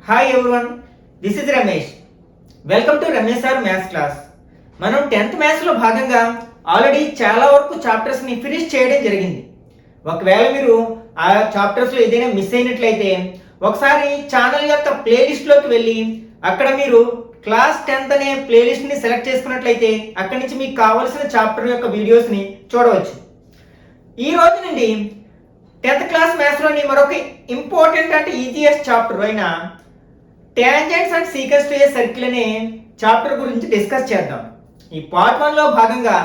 Hi everyone, this is Ramesh. Welcome to Ramesh sir maths class. మనం 10th మ్యాథ్స్లో భాగంగా already చాలా వరకు చాప్టర్స్ని ఫినిష్ చేయడం జరిగింది. ఒకవేళ మీరు ఆ చాప్టర్స్లో ఏదైనా మిస్ అయినట్లయితే ఒకసారి ఛానల్ యొక్క ప్లేలిస్ట్లోకి వెళ్ళి అక్కడ మీరు క్లాస్ 10th అనే ప్లేలిస్ట్ని సెలెక్ట్ చేసుకున్నట్లయితే అక్కడి నుంచి మీకు కావాల్సిన చాప్టర్ యొక్క వీడియోస్ని చూడవచ్చు. ఈ రోజు నుండి 10th క్లాస్ మ్యాథ్స్లోని మరొక ఇంపార్టెంట్ అంటే ఈజీయెస్ట్ చాప్టర్ అయిన tangents and secants to a circle అనే చాప్టర్ గురించి డిస్కస్ చేద్దాం. ఈ పార్ట్ 1లో భాగంగా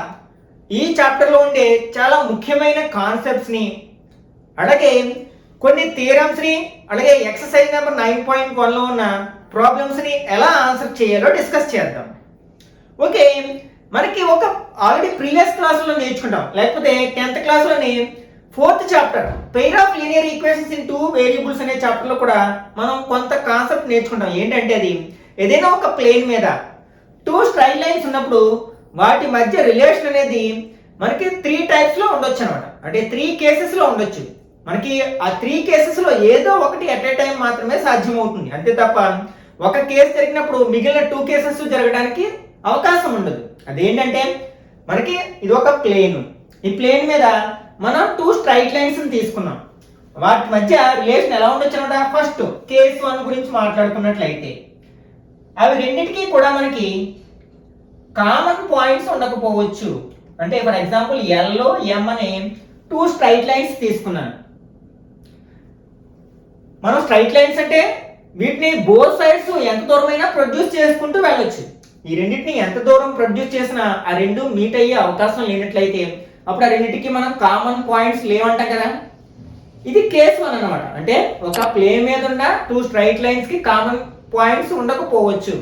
ఈ చాప్టర్లో ఉండే చాలా ముఖ్యమైన కాన్సెప్ట్స్ని, అలాగే కొన్ని థియరమ్స్ని, అలాగే ఎక్సర్సైజ్ నెంబర్ 9.1లో ఉన్న ప్రాబ్లమ్స్ని ఎలా ఆన్సర్ చేయాలో డిస్కస్ చేద్దాం. ఓకే, మనకి ఒక ఆల్రెడీ ప్రీవియస్ క్లాస్లో నేర్చుకుంటాం, లేకపోతే 10th క్లాస్లోని 4th chapter pair of linear equations in 2 variables అనే చాప్టర్లో కూడా మనం కొంత కాన్సెప్ట్ నేర్చుకుంటాం. ఏంటంటే అది ఏదైనా ఒక ప్లేన్ మీద 2 స్ట్రైట్ లైన్స్ ఉన్నప్పుడు వాటి మధ్య రిలేషన్ అనేది మనకి 3 టైప్స్లో ఉండొచ్చు అనమాట. అంటే 3 కేసెస్లో ఉండొచ్చు. మనకి ఆ 3 కేసెస్లో ఏదో ఒకటి ఎట్ ఏ టైం మాత్రమే సాధ్యమవుతుంది. అంతే తప్ప ఒక కేసు జరిగినప్పుడు మిగిలిన 2 కేసెస్ జరగడానికి అవకాశం ఉండదు. అదేంటంటే మనకి ఇది ఒక ప్లేన్. ఈ ప్లేన్ మీద మనం 2 స్ట్రైట్ లైన్స్ తీసుకున్నాం. వాటి మధ్య రిలేషన్ ఎలా ఉండొచ్చు అనమాట. ఫస్ట్ కేస్ 1 గురించి మాట్లాడుకున్నట్లయితే అవి రెండింటికి కూడా మనకి కామన్ పాయింట్స్ ఉండకపోవచ్చు. అంటే ఫర్ ఎగ్జాంపుల్ ఎల్లో ఎం అనే 2 స్ట్రైట్ లైన్స్ తీసుకున్నాను. మనం స్ట్రైట్ లైన్స్ అంటే వీటిని బోత్ సైడ్స్ ఎంత దూరమైనా ప్రొడ్యూస్ చేసుకుంటూ వెళ్ళొచ్చు. ఈ రెండింటిని ఎంత దూరం ప్రొడ్యూస్ చేసినా ఆ రెండు మీట్ అయ్యే అవకాశం లేనట్లయితే అప్పుడు ఆ రెండింటికి మనం కామన్ పాయింట్స్ లేవంటాం కదా. ఇది కేస్ 1 అనమాట. అంటే ఒక ప్లేన్ మీద ఉన్న 2 స్ట్రైట్ లైన్స్ కి కామన్ పాయింట్స్ ఉండకపోవచ్చు.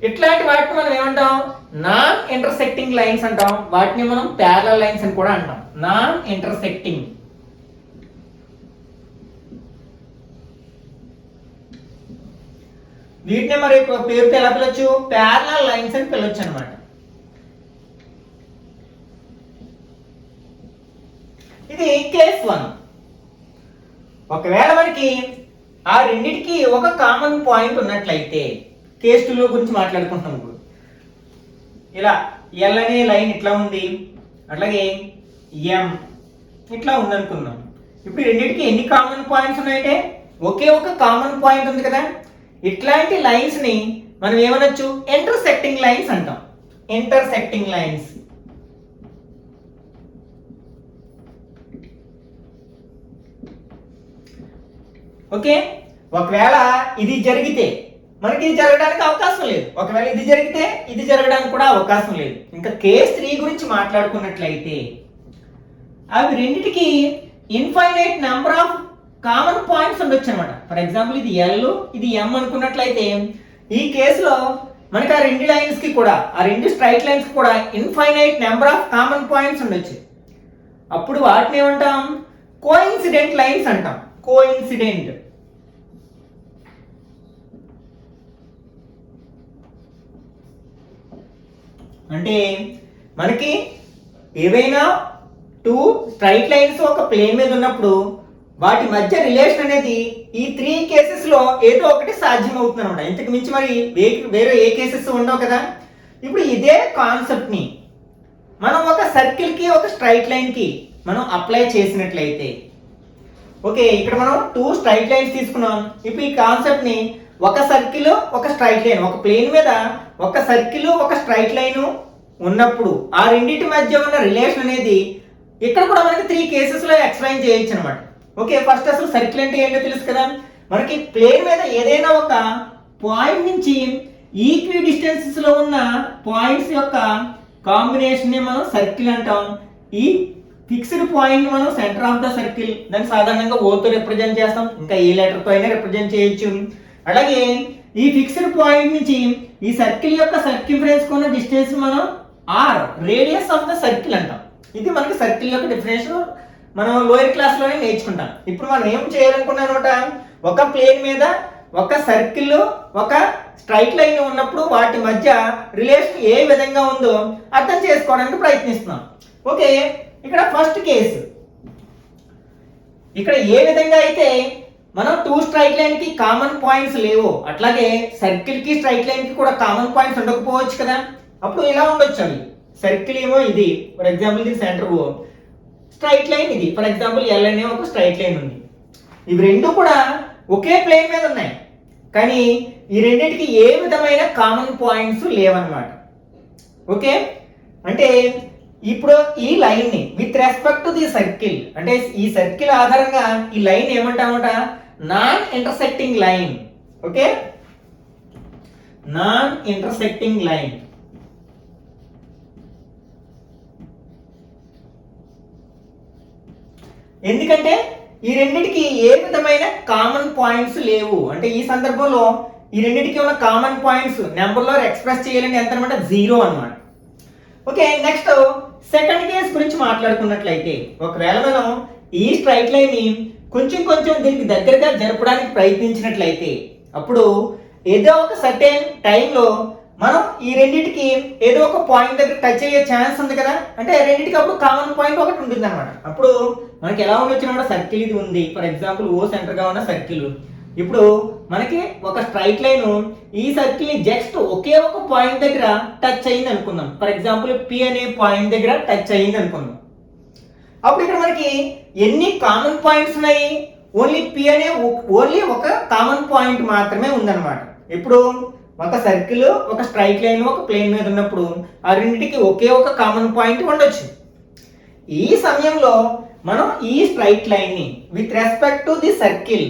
ఇట్లాంటి వాటిని మనం ఏమంటాం, నాన్ ఇంటర్సెక్టింగ్ లైన్స్ అంటాం. వాటిని మనం ప్యారలల్ లైన్స్ అని కూడా అంటాం. Non intersecting. వీటిని మరి పేరుతో ఎలా పిలవచ్చు, ప్యారలల్ లైన్స్ అని పిలవచ్చు అనమాట. ఇది కేస్ 1. ఒకవేళ మనకి ఆ రెండింటికి ఒక కామన్ పాయింట్ ఉన్నట్లయితే కేస్ 2లో గురించి మాట్లాడుకుంటున్నాం. ఇప్పుడు ఇలా ఎల్ అనే లైన్ ఇట్లా ఉంది, అట్లాగే ఎం ఇట్లా ఉందనుకుందాం. ఇప్పుడు రెండింటికి ఎన్ని కామన్ పాయింట్స్ ఉన్నాయంటే ఒకే ఒక కామన్ పాయింట్ ఉంది కదా. ఇట్లాంటి లైన్స్ ని మనం ఏమనొచ్చు, ఇంటర్సెక్టింగ్ లైన్స్ అంటాం. Intersecting lines. ఓకే, ఒకవేళ ఇది జరిగితే మనకి ఇది జరగడానికి అవకాశం లేదు. ఒకవేళ ఇది జరిగితే ఇది జరగడానికి కూడా అవకాశం లేదు. ఇంకా కేస్ 3 గురించి మాట్లాడుకున్నట్లయితే అవి రెండిటికి infinite number of common points ఉండొచ్చు అనమాట. ఫర్ ఎగ్జాంపుల్ ఇది ఎల్, ఇది ఎం అనుకున్నట్లయితే ఈ కేసులో మనకి ఆ రెండు లైన్స్ కి కూడా, ఆ రెండు స్ట్రైట్ లైన్స్ కి కూడా infinite number of common points ఉండొచ్చు. అప్పుడు వాటిని ఏమంటాం, కోఇన్సిడెంట్ లైన్స్ అంటాం. కోఇన్సిడెంట్. అంటే మనకి ఏవైనా 2 స్ట్రైట్ లైన్స్ ఒక ప్లేన్ మీద ఉన్నప్పుడు వాటి మధ్య రిలేషన్ అనేది ఈ 3 కేసెస్లో ఏదో ఒకటి సాధ్యం అవుతుంది అనమాట. ఇంతకు మించి మరి వేరే ఏ కేసెస్ ఉండవు కదా. ఇప్పుడు ఇదే కాన్సెప్ట్ని మనం ఒక సర్కిల్కి ఒక స్ట్రైట్ లైన్కి మనం అప్లై చేసినట్లయితే, ఓకే ఇక్కడ మనం 2 స్ట్రైట్ లైన్స్ తీసుకున్నాం. ఇప్పుడు ఈ కాన్సెప్ట్ని ఒక సర్కిల్ ఒక స్ట్రైట్ లైన్, ఒక ప్లేన్ మీద ఒక సర్కిల్ ఒక స్ట్రైట్ లైన్ ఉన్నప్పుడు ఆ రెండింటి మధ్య ఉన్న రిలేషన్ అనేది ఇక్కడ కూడా మనకి 3 కేసెస్లో ఎక్స్ప్లెయిన్ చేయొచ్చు అనమాట. ఓకే, ఫస్ట్ అసలు సర్కిల్ అంటే ఏంటో తెలుసు కదా. మనకి ప్లేన్ మీద ఏదైనా ఒక పాయింట్ నుంచి ఈక్వి డిస్టెన్సెస్ లో ఉన్న పాయింట్స్ యొక్క కాంబినేషన్ ని మనం సర్కిల్ అంటాం. ఈ ఫిక్స్డ్ పాయింట్ మనం సెంటర్ ఆఫ్ ద సర్కిల్, దాన్ని సాధారణంగా O తో రిప్రజెంట్ చేస్తాం. ఇంకా ఏ లెటర్ తో అయినా రిప్రజెంట్ చేయొచ్చు. అలాగే ఈ ఫిక్స్డ్ పాయింట్ నుంచి ఈ సర్కిల్ యొక్క సర్కింఫరెన్స్ కొన్న డిస్టెన్స్ మనం R, radius of the circle అంటాం. ఇది మనకి సర్కిల్ యొక్క డెఫినేషన్ మనం లోయర్ క్లాస్ లోనే నేర్చుకుంటాం. ఇప్పుడు మనం ఏం చేయాలనుకున్నాం అనమాట, ఒక ప్లేన్ మీద ఒక సర్కిల్ ఒక స్ట్రైట్ లైన్ ఉన్నప్పుడు వాటి మధ్య రిలేషన్ ఏ విధంగా ఉందో అర్థం చేసుకోవడానికి ప్రయత్నిస్తున్నాం. ఓకే, ఇక్కడ ఫస్ట్ కేసు ఇక్కడ ఏ విధంగా అయితే మనం టూ స్ట్రైట్ లైన్ కి కామన్ పాయింట్స్ లేవు, అట్లాగే సర్కిల్ కి స్ట్రైట్ లైన్ కి కూడా కామన్ పాయింట్స్ ఉండకపోవచ్చు కదా. అప్పుడు ఇలా ఉండొచ్చు అవి. సర్కిల్ ఏమో ఇది, ఫర్ ఎగ్జాంపుల్ ఇది సెంటర్ ఓ, స్ట్రైట్ లైన్ ఇది, ఫర్ ఎగ్జాంపుల్ ఎల్ అనే ఒక స్ట్రైట్ లైన్ ఉంది. ఇవి రెండు కూడా ఒకే ప్లేన్ మీద ఉన్నాయి, కానీ ఈ రెండింటికి ఏ విధమైన కామన్ పాయింట్స్ లేవన్నమాట. ఓకే, అంటే ఇప్పుడు ఈ లైన్ ని with respect to the circle, అంటే ఈ సర్కిల్ ఆధారంగా ఈ లైన్ ఏమంటామట, non intersecting line. Okay, non intersecting line. ఎందుకంటే ఈ రెండింటికి ఏ విధమైన కామన్ పాయింట్స్ లేవు, అంటే ఈ సందర్భంలో ఈ రెండింటికి ఉన్న కామన్ పాయింట్స్ నెంబర్లో ఎక్స్ప్రెస్ చేయాలని ఎంత అనమాట, 0 అనమాట. ఓకే, నెక్స్ట్ సెకండ్ కేస్ గురించి మాట్లాడుకున్నట్లయితే, ఒకవేళ మనం ఈ స్ట్రైట్ లైన్ ని కొంచెం కొంచెం దీనికి దగ్గరగా జరపడానికి ప్రయత్నించినట్లయితే, అప్పుడు ఏదో ఒక సర్టెన్ టైంలో మనం ఈ రెండింటికి ఏదో ఒక పాయింట్ దగ్గర టచ్ అయ్యే ఛాన్స్ ఉంది కదా. అంటే రెండింటికి అప్పుడు కామన్ పాయింట్ ఒకటి ఉంటుంది అనమాట. అప్పుడు మనకి ఎలా ఉండొచ్చు, సర్కిల్ ఇది ఉంది, ఫర్ ఎగ్జాంపుల్ ఓ సెంటర్ గా ఉన్న సర్కిల్. ఇప్పుడు మనకి ఒక స్ట్రైట్ లైన్ ఈ సర్కిల్ ని జస్ట్ ఒకే ఒక పాయింట్ దగ్గర టచ్ అయింది అనుకుందాం, ఫర్ ఎగ్జాంపుల్ పి అనే పాయింట్ దగ్గర టచ్ అయింది అనుకుందాం. అప్పుడు ఇక్కడ మనకి ఎన్ని కామన్ పాయింట్స్ ఉన్నాయి, ఓన్లీ పి అనే ఓన్లీ ఒక కామన్ పాయింట్ మాత్రమే ఉందన్నమాట. ఇప్పుడు ఒక సర్కిల్, ఒక స్ట్రైట్ లైన్ ఒక ప్లేన్ మీద ఉన్నప్పుడు ఆ రెండింటికి ఒకే ఒక కామన్ పాయింట్ ఉండొచ్చు. ఈ సమయంలో మనం ఈ స్ట్రైట్ లైన్ ని with respect to the circle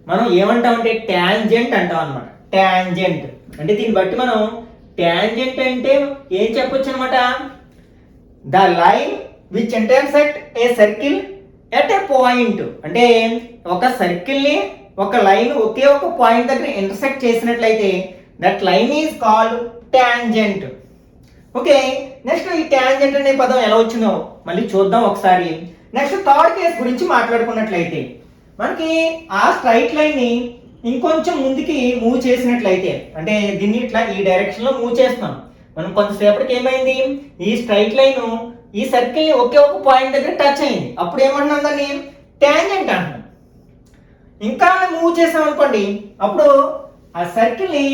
మనం ఏమంటామంటే టాంజెంట్ అంటాం అనమాట. టాంజెంట్ అంటే దీన్ని బట్టి మనం టాంజెంట్ అంటే ఏం చెప్పొచ్చు అనమాట, the line which intersect a circle at a point. అంటే ఒక సర్కిల్ ని ఒక లైన్ ఒకే ఒక పాయింట్ దగ్గర ఇంటర్సెక్ట్ చేసినట్లయితే that line is called tangent. Okay, next ఈ టాంజెంట్ అనే పదం ఎలా వచ్చిందో మళ్ళీ చూద్దాం ఒకసారి. నెక్స్ట్ థర్డ్ కేస్ గురించి మాట్లాడుకున్నట్లయితే, మనకి ఆ స్ట్రైట్ లైన్ ని ఇంకొంచెం ముందుకి మూవ్ చేసినట్లయితే, అంటే దీన్ని ఇట్లా ఈ డైరెక్షన్ లో మూవ్ చేస్తున్నాం మనం. కొంతసేపటికి ఏమైంది, ఈ స్ట్రైట్ లైన్ ఈ సర్కిల్ ని ఒకే ఒక పాయింట్ దగ్గర టచ్ అయింది. అప్పుడు ఏమంటున్నాం, దాన్ని టాంజెంట్ అంటున్నాం. ఇంకా మూవ్ చేసాం అనుకోండి, అప్పుడు ఆ సర్కిల్ ని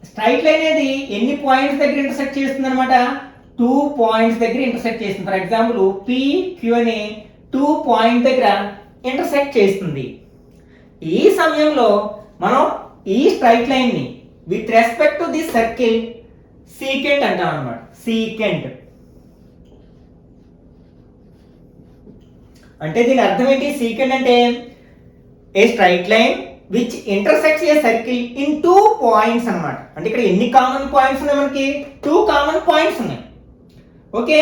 స్ట్రైట్ లైన్ అనేది ఎన్ని పాయింట్స్ దగ్గర ఇంటర్సెక్ట్ చేస్తుంది అనమాట, 2 పాయింట్స్ దగ్గర ఇంటర్సెక్ట్ చేస్తుంది. ఫర్ ఎగ్జాంపుల్ పి క్యూ అనే 2 పాయింట్ దగ్గర ఇంటర్సెక్ట్ చేస్తుంది. ఈ సమయంలో మనం ఈ స్ట్రైట్ లైన్ ని with respect to the circle secant అంటాం అనమాట. సీకెంట్ అంటే దీని అర్థం ఏంటి, సీకెంట్ అంటే ఏ straight line which intersects a circle in 2 points అనమాట. అంటే ఇక్కడ ఎన్ని కామన్ పాయింట్స్ ఉన్నాయి, మనకి 2 కామన్ పాయింట్స్ ఉన్నాయి. ఓకే,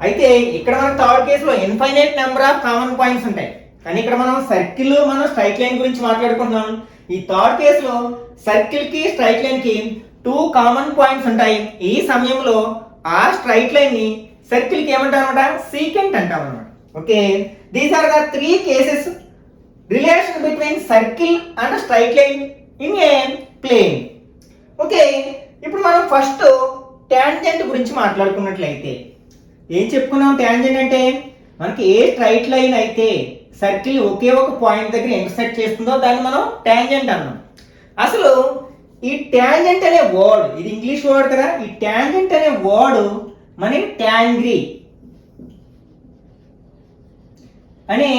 అయితే ఇక్కడ మన థర్డ్ కేసులో infinite number of common points ఉంటాయి, కానీ ఇక్కడ మనం సర్కిల్ మనం స్ట్రైట్ లైన్ గురించి మాట్లాడుకుంటున్నాం. ఈ థర్డ్ కేసులో సర్కిల్ కి స్ట్రైట్ లైన్ కి 2 కామన్ పాయింట్స్ ఉంటాయి. ఈ సమయంలో ఆ స్ట్రైట్ లైన్ ని సర్కిల్ కి ఏమంటాం అనమాట, సీకెంట్ అంటాం అనమాట. Okay, these are the 3 cases relation between circle and straight line in a plane. Okay, ఇప్పుడు మనం ఫస్ట్ టాంజెంట్ గురించి మాట్లాడుకున్నట్లయితే ఏం చెప్పుకున్నాం. టాంజెంట్ అంటే మనకి ఏ స్ట్రైట్ లైన్ అయితే సర్కిల్ ఒకే ఒక పాయింట్ దగ్గర ఇంటర్సెక్ట్ చేస్తుందో దాన్ని మనం టాంజెంట్ అన్నాం. అసలు ఈ టాంజెంట్ అనే వర్డ్, ఇది ఇంగ్లీష్ వర్డ్ కదా, ఈ టాంజెంట్ అనే వర్డ్ మన టాంగ్రీ అనే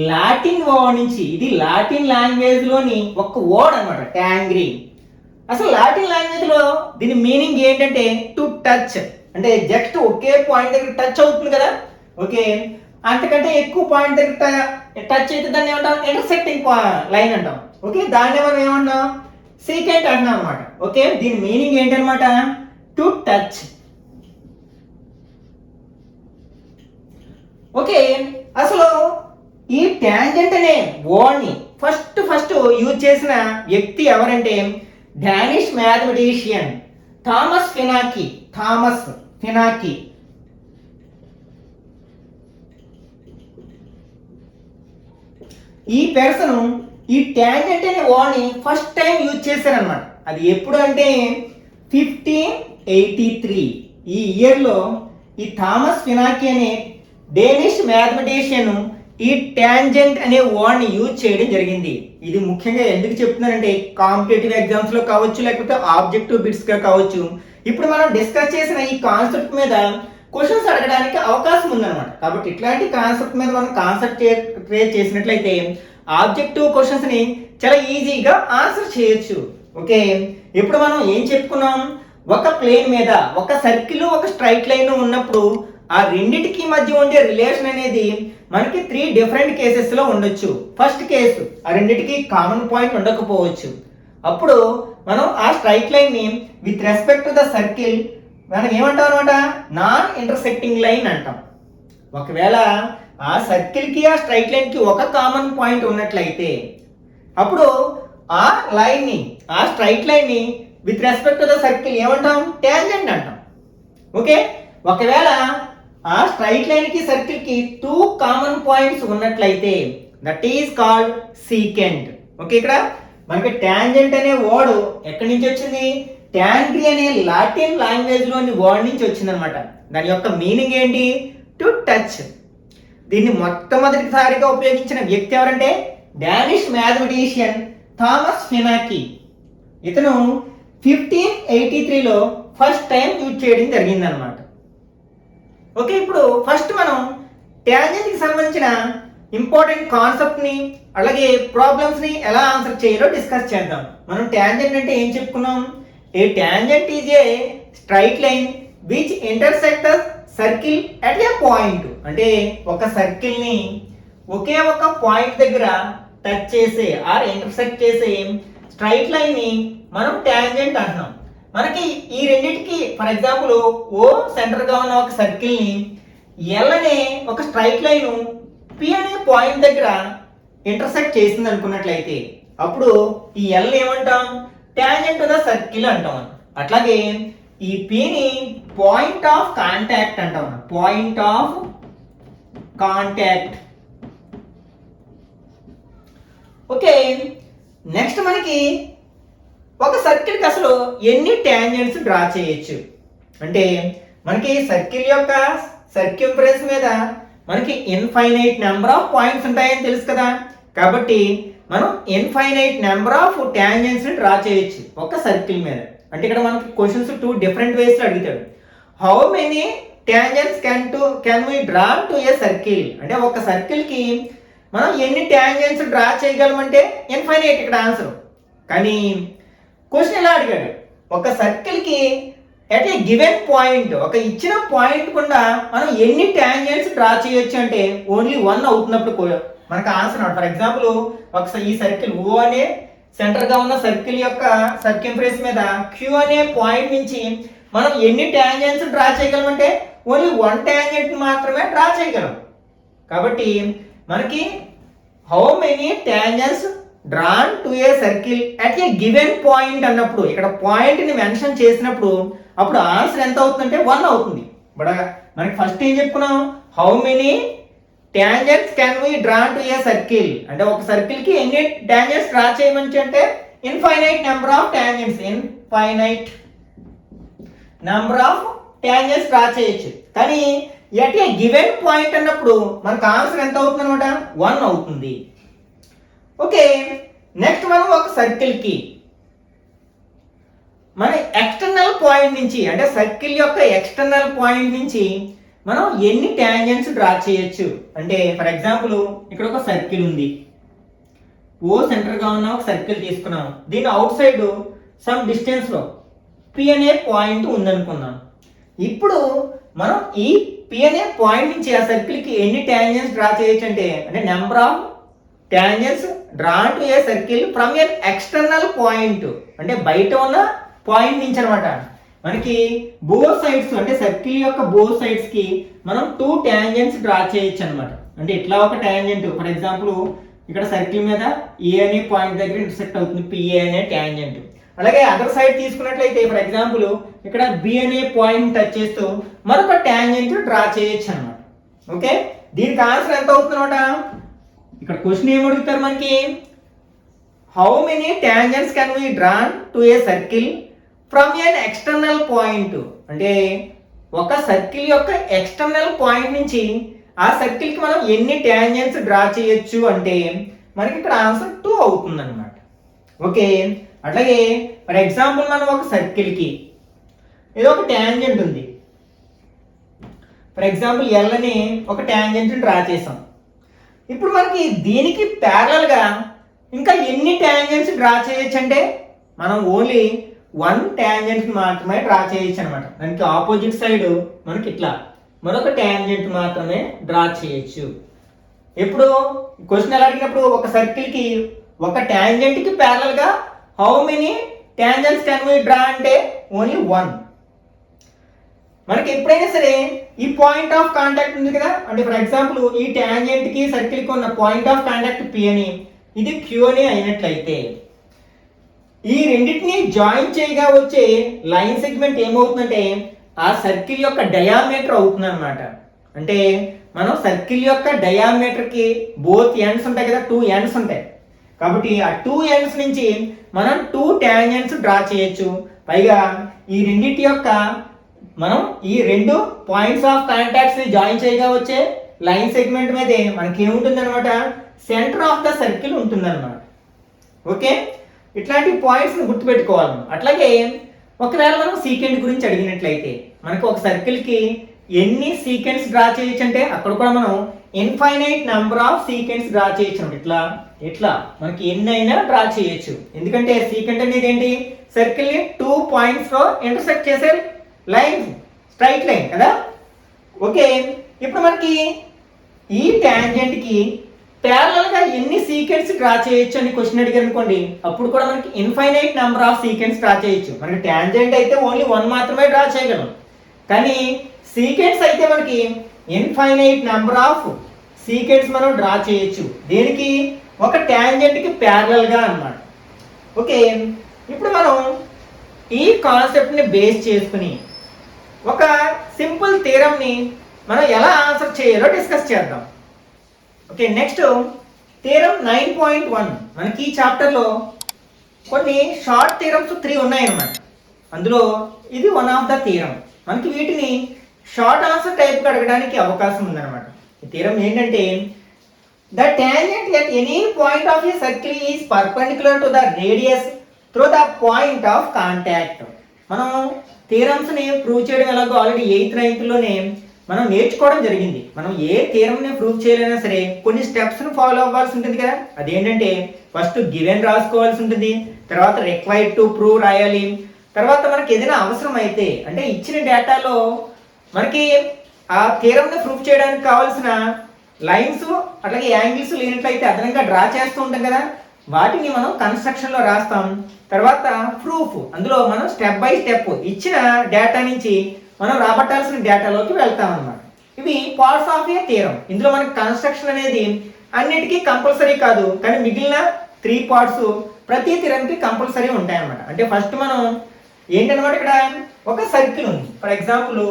లాటిన్ వర్డ్ నుంచి, ఇది లాటిన్ లాంగ్వేజ్ లోని ఒక వర్డ్ అనమాట, టాంగ్రీ. అసలు లాటిన్ లాంగ్వేజ్ లో దీని మీనింగ్ ఏంటంటే టు టచ్, అంటే జస్ట్ ఒకే పాయింట్ దగ్గర టచ్ అవుతుంది కదా. ఓకే, అంతకంటే ఎక్కువ పాయింట్ దగ్గర టచ్ అయితే దాన్ని ఏమంటాం, ఇంటర్సెక్టింగ్ లైన్ అంటాం. ఓకే, దాన్ని మనం ఏమన్నాం, సీకెంట్ అంటున్నాం అనమాట. ఓకే, దీని మీనింగ్ ఏంటనమాట, టు టచ్. ఓకే, అసలు ఈ టాంజెంట్ అనే వర్డ్ ని ఫస్ట్ యూజ్ చేసిన వ్యక్తి ఎవరంటే డానిష్ మ్యాథమెటిషియన్ థామస్ ఫినాకి. ఈ పర్సన్ ఈ టాంజెంట్ అనే వర్డ్ ని ఫస్ట్ టైం యూజ్ చేశారనమాట. అది ఎప్పుడు అంటే 1583 ఈ ఇయర్ లో ఈ థామస్ ఫినాకి అనే డేనిష్ మ్యాథమెటిషియన్ ఈ ట్యాంజెంట్ అనే వర్డ్ని యూజ్ చేయడం జరిగింది. ఇది ముఖ్యంగా ఎందుకు చెప్తున్నానంటే కాంపిటేటివ్ ఎగ్జామ్స్లో కావచ్చు, లేకపోతే ఆబ్జెక్టివ్ బిట్స్గా కావచ్చు. ఇప్పుడు మనం డిస్కస్ చేసిన ఈ కాన్సెప్ట్ మీద క్వశ్చన్స్ అడగడానికి అవకాశం ఉందన్నమాట. కాబట్టి ఇట్లాంటి కాన్సెప్ట్ మీద మనం కాన్సెప్ట్ క్రియేట్ చేసినట్లయితే ఆబ్జెక్టివ్ క్వశ్చన్స్ని చాలా ఈజీగా ఆన్సర్ చేయొచ్చు. ఓకే, ఇప్పుడు మనం ఏం చెప్పుకున్నాం, ఒక ప్లేన్ మీద ఒక సర్కిల్ ఒక స్ట్రైట్ లైన్ ఉన్నప్పుడు ఆ రెండిటికి మధ్య ఉండే రిలేషన్ అనేది మనకి 3 డిఫరెంట్ కేసెస్లో ఉండొచ్చు. ఫస్ట్ కేసు, ఆ రెండిటికి కామన్ పాయింట్ ఉండకపోవచ్చు. అప్పుడు మనం ఆ స్ట్రైట్ లైన్ని with respect to the circle మనం ఏమంటాం అనమాట, నాన్ ఇంటర్సెక్టింగ్ లైన్ అంటాం. ఒకవేళ ఆ సర్కిల్కి ఆ స్ట్రైట్ లైన్కి ఒక కామన్ పాయింట్ ఉన్నట్లయితే అప్పుడు ఆ లైన్ని, ఆ స్ట్రైట్ లైన్ని with respect to the circle ఏమంటాం, ట్యాంజెంట్ అంటాం. ఓకే, ఒకవేళ ఆ స్ట్రైట్ లైన్కి సర్కిల్కి 2 కామన్ పాయింట్స్ ఉన్నట్లయితే that is called secant. Okay, ఇక్కడ మనకి ట్యాంజెంట్ అనే వర్డ్ ఎక్కడి నుంచి వచ్చింది, ట్యాంగ్రీ అనే లాటిన్ లాంగ్వేజ్లోని వర్డ్ నుంచి వచ్చింది అనమాట. దాని యొక్క మీనింగ్ ఏంటి, టు టచ్. దీన్ని మొట్టమొదటిసారిగా ఉపయోగించిన వ్యక్తి ఎవరంటే డానిష్ మ్యాథమెటిషియన్ థామస్ ఫినాకి. ఇతను 1583లో ఫస్ట్ టైం యూజ్ చేయడం జరిగింది అనమాట. ఓకే, ఇప్పుడు ఫస్ట్ మనం ట్యాంజెంట్కి సంబంధించిన ఇంపార్టెంట్ కాన్సెప్ట్ని అలాగే ప్రాబ్లమ్స్ని ఎలా ఆన్సర్ చేయాలో డిస్కస్ చేద్దాం. మనం ట్యాంజెంట్ అంటే ఏం చెప్పుకున్నాం, a tangent is a straight line which intersect the circle at a point. అంటే ఒక సర్కిల్ని ఒకే ఒక పాయింట్ దగ్గర టచ్ చేసే ఆర్ ఇంటర్సెక్ట్ చేసే స్ట్రైట్ లైన్ని మనం ట్యాంజెంట్ అంటున్నాం. మనకి ఈ రెండింటికి ఫర్ ఎగ్జాంపుల్ ఓ సెంటర్గా ఉన్న ఒక సర్కిల్ని ఎల్ అనే ఒక స్ట్రైట్ లైన్ పి అనే పాయింట్ దగ్గర ఇంటర్సెక్ట్ చేసింది అనుకున్నట్లయితే అప్పుడు ఈ ఎల్ ఏమంటాం, ట్యాంజెంట్ టు ద సర్కిల్ అంటాం. అట్లాగే ఈ పిని పాయింట్ ఆఫ్ కాంటాక్ట్ అంటాం, point of contact. Okay, next మనకి ఒక సర్కిల్కి అసలు ఎన్ని ట్యాంజెంట్స్ డ్రా చేయొచ్చు అంటే మనకి సర్కిల్ యొక్క సర్క్యూంఫరెన్స్ మీద మనకి ఇన్ఫైనైట్ నెంబర్ ఆఫ్ పాయింట్స్ ఉంటాయని తెలుసు కదా. కాబట్టి మనం infinite number of tangents draw చేయొచ్చు ఒక సర్కిల్ మీద. అంటే ఇక్కడ మనకి క్వశ్చన్స్ 2 డిఫరెంట్ వేస్లో అడుగుతాడు. How many tangents can we draw to a circle. అంటే ఒక సర్కిల్కి మనం ఎన్ని ట్యాంజెంట్స్ డ్రా చేయగలమంటే ఇన్ఫైనైట్ ఇక్కడ ఆన్సర్. కానీ క్వశ్చన్ ఎలా అడిగాడు, ఒక సర్కిల్కి అట్ ఏ గివెన్ పాయింట్, ఒక ఇచ్చిన పాయింట్ గుండా మనం ఎన్ని ట్యాంజెంట్స్ డ్రా చేయొచ్చు అంటే ఓన్లీ 1 అవుతున్నప్పుడు మనకు ఆన్సర్. ఫర్ ఎగ్జాంపుల్ ఈ సర్కిల్ ఓ అనే సెంటర్గా ఉన్న సర్కిల్ యొక్క సర్కంఫరెన్స్ మీద క్యూ అనే పాయింట్ నుంచి మనం ఎన్ని ట్యాంజెంట్స్ డ్రా చేయగలమంటే ఓన్లీ 1 ట్యాంజెంట్ మాత్రమే డ్రా చేయగలం. కాబట్టి మనకి how many tangents drawn to a circle at a given point అన్నప్పుడు ఇక్కడ పాయింట్ని మెన్షన్ చేసినప్పుడు అప్పుడు ఆన్సర్ ఎంత అవుతుందంటే 1 అవుతుంది. బట్ మనకి ఫస్ట్ ఏం చెప్పుకున్నాం, how many tangents can we drawn to a circle. అంటే ఒక సర్కిల్కి ఎన్ని ట్యాంజెంట్స్ డ్రా చేయమని అంటే infinite number of tangents, infinite number of tangents draw చేయొచ్చు. కానీ ఎట్ ఏ గివెన్ పాయింట్ అన్నప్పుడు మనకు ఆన్సర్ ఎంత అవుతుంది అనమాట, 1 అవుతుంది. ఓకే, నెక్స్ట్ మనం ఒక సర్కిల్కి మన ఎక్స్టర్నల్ పాయింట్ నుంచి అంటే సర్కిల్ యొక్క ఎక్స్టర్నల్ పాయింట్ నుంచి మనం ఎన్ని ట్యాంజెంట్స్ డ్రా చేయొచ్చు అంటే ఫర్ ఎగ్జాంపుల్ ఇక్కడ ఒక సర్కిల్ ఉంది, ఓ సెంటర్గా ఉన్న ఒక సర్కిల్ తీసుకున్నాం. దీని అవుట్ సైడ్ సమ్ డిస్టెన్స్లో పి అనే పాయింట్ ఉందనుకున్నాం. ఇప్పుడు మనం ఈ పి అనే పాయింట్ నుంచి ఆ సర్కిల్కి ఎన్ని ట్యాంజెంట్స్ డ్రా చేయొచ్చు అంటే number of tangents drawn to a circle from an external point. అంటే బయట ఉన్న పాయింట్ నుంచి అనమాట. మనకి బోత్ సైడ్స్ అంటే సర్కిల్ యొక్క బోత్ సైడ్స్ కి మనం 2 ట్యాంజెంట్స్ డ్రా చేయొచ్చు అనమాట. అంటే ఇట్లా ఒక ట్యాంజెంట్ ఫర్ ఎగ్జాంపుల్ ఇక్కడ సర్కిల్ మీద ఏ అనే పాయింట్ దగ్గర ఇంటర్సెక్ట్ అవుతుంది పిఏ అనే ట్యాంజెంట్. అలాగే అదర్ సైడ్ తీసుకున్నట్లయితే ఫర్ ఎగ్జాంపుల్ ఇక్కడ బి అనే పాయింట్ టచ్ చేస్తూ మరొక ట్యాంజెంట్ డ్రా చేయొచ్చు అనమాట. ఓకే, దీనికి ఆన్సర్ ఎంత అవుతుంది అనమాట. ఇక్కడ క్వశ్చన్ ఏం అడుగుతారు మనకి, how many tangents can we drawn to a circle from an external point. అంటే ఒక సర్కిల్ యొక్క ఎక్స్టర్నల్ పాయింట్ నుంచి ఆ సర్కిల్కి మనం ఎన్ని ట్యాంజెంట్స్ డ్రా చేయొచ్చు అంటే మనకి ఇక్కడ ఆన్సర్ 2 అవుతుంది అనమాట. ఓకే, అట్లాగే ఫర్ ఎగ్జాంపుల్ మనం ఒక సర్కిల్కి ఏదో ఒక ట్యాంజెంట్ ఉంది. ఫర్ ఎగ్జాంపుల్ ఎల్ అని ఒక ట్యాంజెంట్ డ్రా చేసాం. ఇప్పుడు మనకి దీనికి ప్యారలల్గా ఇంకా ఎన్ని ట్యాంజెంట్స్ డ్రా చేయొచ్చు అంటే మనం ఓన్లీ 1 ట్యాంజెంట్ మాత్రమే డ్రా చేయొచ్చు అనమాట. దానికి ఆపోజిట్ సైడ్ మనకి ఇట్లా మరొక ట్యాంజెంట్ మాత్రమే డ్రా చేయొచ్చు. ఎప్పుడు క్వశ్చన్ ఎలా అడిగినప్పుడు ఒక సర్కిల్కి ఒక ట్యాంజెంట్కి ప్యారలల్గా how many tangents can we draw అంటే ఓన్లీ 1. మనకి ఎప్పుడైనా సరే ఈ పాయింట్ ఆఫ్ కాంటాక్ట్ ఉంది కదా, అంటే ఫర్ ఎగ్జాంపుల్ ఈ ట్యాంజెంట్కి సర్కిల్కి ఉన్న పాయింట్ ఆఫ్ కాంటాక్ట్ పి అని, ఇది క్యూ అని అయినట్లయితే ఈ రెండింటిని జాయిన్ చేయగా వచ్చే లైన్ సెగ్మెంట్ ఏమవుతుందంటే ఆ సర్కిల్ యొక్క డయామీటర్ అవుతుంది అనమాట. అంటే మనం సర్కిల్ యొక్క డయామీటర్కి బోత్ ఎండ్స్ ఉంటాయి కదా, 2 ఎండ్స్ ఉంటాయి. కాబట్టి ఆ 2 ఎండ్స్ నుంచి మనం 2 ట్యాంజెంట్స్ డ్రా చేయొచ్చు. పైగా ఈ రెండింటి యొక్క మనం ఈ 2 పాయింట్స్ ఆఫ్ కాంటాక్ట్స్ ని జాయిన్ చేయగా వచ్చే లైన్ సెగ్మెంట్ మీదే మనకి ఏముంటుంది అనమాట, సెంటర్ ఆఫ్ ద సర్కిల్ ఉంటుంది అనమాట. ఓకే, ఇట్లాంటి పాయింట్స్ ని గుర్తుపెట్టుకోవాలి. అట్లాగే ఒకవేళ మనం సీకెంట్ గురించి అడిగినట్లయితే మనకు ఒక సర్కిల్ కి ఎన్ని సీకెంట్స్ డ్రా చేయొచ్చు అంటే అక్కడ కూడా మనం infinite number of secants draw చేయొచ్చు అనమాట. ఇట్లా ఇట్లా మనకి ఎన్ని అయినా డ్రా చేయొచ్చు. ఎందుకంటే సీకెంట్ అనేది ఏంటి, సర్కిల్ ని 2 పాయింట్స్ లో ఇంటర్సెక్ట్ చేసే లైన్, స్ట్రైట్ లైన్ కదా. ఓకే, ఇప్పుడు మనకి ఈ ట్యాంజెంట్ కి ప్యారలల్ గా ఎన్ని సీకెంట్స్ డ్రా చేయొచ్చు అని క్వశ్చన్ అడిగారు అనుకోండి, అప్పుడు కూడా మనకి infinite number of secants draw చేయొచ్చు. మనకి ట్యాంజెంట్ అయితే ఓన్లీ 1 మాత్రమే డ్రా చేయగలం, కానీ సీకెంట్స్ అయితే మనకి ఇన్ఫైనైట్ నెంబర్ ఆఫ్ సీకెంట్స్ మనం డ్రా చేయొచ్చు. దేనికి, ఒక ట్యాంజెంట్ కి ప్యారలల్ గా అన్నమాట. ఓకే, ఇప్పుడు మనం ఈ కాన్సెప్ట్ ని బేస్ చేసుకుని ఒక సింపుల్ థీరం ని మనం ఎలా ఆన్సర్ చేయాలో డిస్కస్ చేద్దాం. Okay, next theorem 9.1. మనకి ఈ చాప్టర్ లో కొన్ని షార్ట్ థీరమ్స్ 3 ఉన్నాయన్నమాట. అందులో ఇది వన్ ఆఫ్ ద థీరం. మనకి వీటిని షార్ట్ ఆన్సర్ టైప్ అడగడానికి అవకాశం ఉందన్నమాట. ఈ థీరం ఏంటంటే the tangent at any point of a circle is perpendicular to the radius through the point of contact. మనం థీరమ్స్ ని ప్రూవ్ చేయడం ఎలాగో ఆల్రెడీ 8th 9th లోనే మనం నేర్చుకోవడం జరిగింది. మనం ఏ థీరం ని ప్రూవ్ చేయాలైనా సరే కొన్ని స్టెప్స్ ని ఫాలో అవ్వాల్సి ఉంటుంది కదా. అదేంటంటే ఫస్ట్ గివెన్ రాసుకోవాల్సి ఉంటుంది, తర్వాత రిక్వైర్డ్ టు ప్రూవ్ రాయాలి, తర్వాత మనకి ఏదైనా అవసరం అయితే అంటే ఇచ్చిన డేటాలో మనకి ఆ థీరం ని ప్రూవ్ చేయడానికి కావాల్సిన లైన్స్ అట్లాగే యాంగిల్స్ లేనట్లయితే అదనంగా డ్రా చేస్తూ ఉంటాం కదా, వాటిని మనం కన్స్ట్రక్షన్ లో రాస్తాం. తర్వాత ప్రూఫ్, అందులో మనం స్టెప్ బై స్టెప్ ఇచ్చిన డేటా నుంచి మనం రాబట్టాల్సిన డేటాలోకి వెళ్తాం అన్నమాట. ఇవి పార్ట్స్ ఆఫ్ ఏ థీరం. ఇందులో మనకి కన్స్ట్రక్షన్ అనేది అన్నిటికీ కంపల్సరీ కాదు, కానీ మిగిలిన 3 పార్ట్స్ ప్రతి థీరంకి కంపల్సరీ ఉంటాయి అన్నమాట. అంటే ఫస్ట్ మనం ఏంటన్నమాట, ఇక్కడ ఒక సర్కిల్ ఉంది. ఫర్ ఎగ్జాంపుల్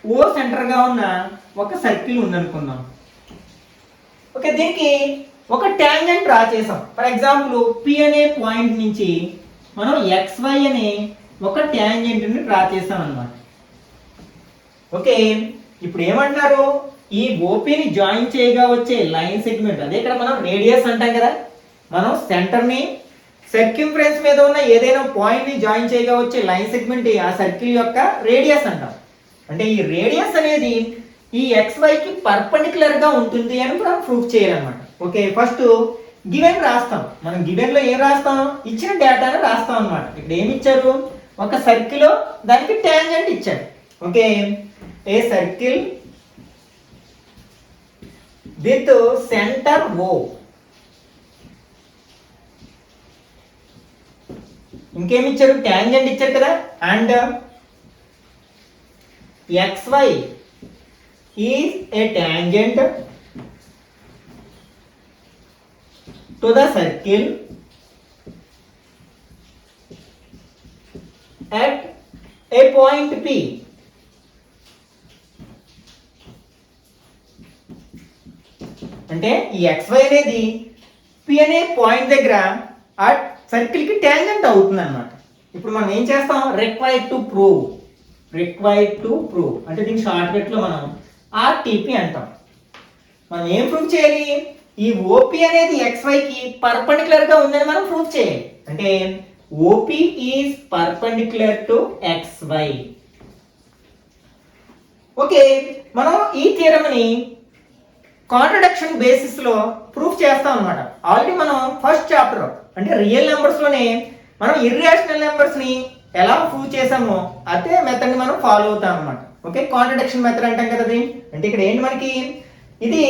ఓ సెంటర్ గా ఉన్న ఒక సర్కిల్ ఉంది అనుకుందాం. ఓకే, దీనికి ఒక ట్యాంజెంట్ డ్రా చేసాం. ఫర్ ఎగ్జాంపుల్ పి అనే పాయింట్ నుంచి మనం XY అనే ఒక ట్యాంజెంట్ ని డ్రా చేసాం అన్నమాట. ఓకే, ఇప్పుడు ఏమంటున్నారు, ఈ ఓపీని జాయిన్ చేయగా వచ్చే లైన్ సెగ్మెంట్, అదే ఇక్కడ మనం రేడియస్ అంటాం కదా, మనం సెంటర్ ని సర్క్యూఫరెన్స్ మీద ఉన్న ఏదైనా పాయింట్ ని జాయిన్ చేయగా వచ్చే లైన్ సెగ్మెంట్ ఆ సర్కిల్ యొక్క రేడియస్ అంటాం. అంటే ఈ రేడియస్ అనేది ఈ XY కి పర్పెండిక్యులర్ గా ఉంటుంది అని మనం ప్రూఫ్ చేయాలన్నమాట. ఓకే, ఫస్ట్ గివెన్ రాస్తాం. మనం గివెన్ లో ఏం రాస్తాం, ఇచ్చిన డేటాను రాస్తాం అన్నమాట. ఇక్కడ ఏమి ఇచ్చారు, ఒక సర్కిల్, దానికి ట్యాంజెంట్ ఇచ్చారు. Okay, a circle with centre O. ఇంకేమి ఇచ్చారు, ట్యాంజెంట్ ఇచ్చారు కదా, and XY is a tangent to the circle at a point P. అంటే ఈ XY అనేది P అనే పాయింట్ దగ్గర ఆ సర్కిల్ కి ట్యాంజెంట్ అవుతుంది అన్నమాట. ఇప్పుడు మనం ఏం చేస్తాం, రిక్వైర్డ్ టు ప్రూవ్ అంటే దీని షార్ట్ కట్ లో మనం RTP అంటాం. మనం ఏం ప్రూవ్ చేయాలి? ఈ ఓపీ అనేది XYకి పర్పెండిక్యులర్ గా ఉందని మనం ప్రూవ్ చేయాలి. అంటే OP is perpendicular to XY. Okay, మనం ఈ థియరమ్ని కాంట్రడిక్షన్ బేసిస్ లో ప్రూఫ్ చేస్తాం అనమాట. ఆల్రెడీ మనం ఫస్ట్ చాప్టర్ అంటే రియల్ నెంబర్స్ లోనే మనం ఇర్రేషనల్ నెంబర్స్ ని ఎలా ప్రూవ్ చేసామో అదే మెథడ్ ని మనం ఫాలో అవుతాం అనమాట. ఓకే, కాంట్రడిక్షన్ మెథడ్ అంటాం కదా అది. అంటే ఇక్కడ ఏంటి మనకి ఇది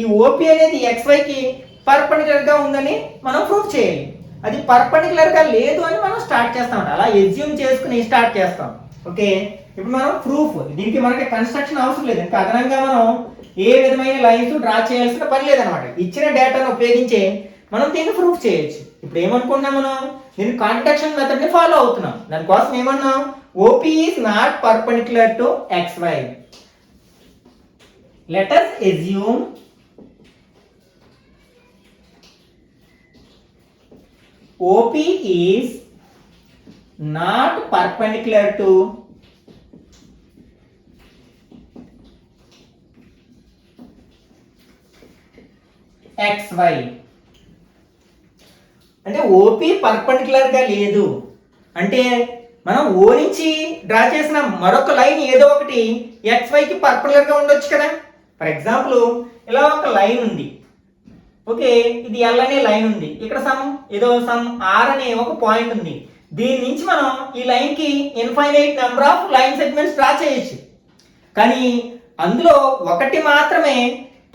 ఈ ఓపీ అనేది XYకి పర్పెండిక్యులర్ గా ఉందని మనం ప్రూఫ్ చేయాలి. అది పర్పెండిక్యులర్ గా లేదు అని మనం స్టార్ట్ చేస్తాం, అలా ఎజ్యూమ్ చేసుకుని స్టార్ట్ చేస్తాం. ఓకే, ఇప్పుడు మనం ప్రూఫ్, దీనికి మనకి కన్స్ట్రక్షన్ అవసరం లేదు, ఇంకా అదనంగా మనం ఏ విధమైన లైన్స్ డ్రా చేయాల్సిన పని లేదనమాట. ఇచ్చిన డేటాను ఉపయోగించి మనం దీన్ని ప్రూఫ్ చేయొచ్చు. ఇప్పుడు ఏమనుకున్నాం, మనం దీన్ని కాంట్రడిక్షన్ మెథడ్ ని ఫాలో అవుతున్నాం. దానికోసం ఏమన్నాం, OP is not perpendicular to XY. Let us assume OP is not perpendicular to XY. అంటే ఓపీ పర్పెండిక్యులర్ గా లేదు అంటే మనం ఓ నుంచి డ్రా చేసిన మరొక లైన్ ఏదో ఒకటి XYకి పర్పెండిక్యులర్ గా ఉండొచ్చు కదా. ఫర్ ఎగ్జాంపుల్ ఇలా ఒక లైన్ ఉంది. ఓకే, ఇది L అనే లైన్ ఉంది, ఇక్కడ సమ్ R అనే ఒక పాయింట్ ఉంది. దీని నుంచి మనం ఈ లైన్ కి infinite number of line segments draw చేయొచ్చు. కానీ అందులో ఒకటి మాత్రమే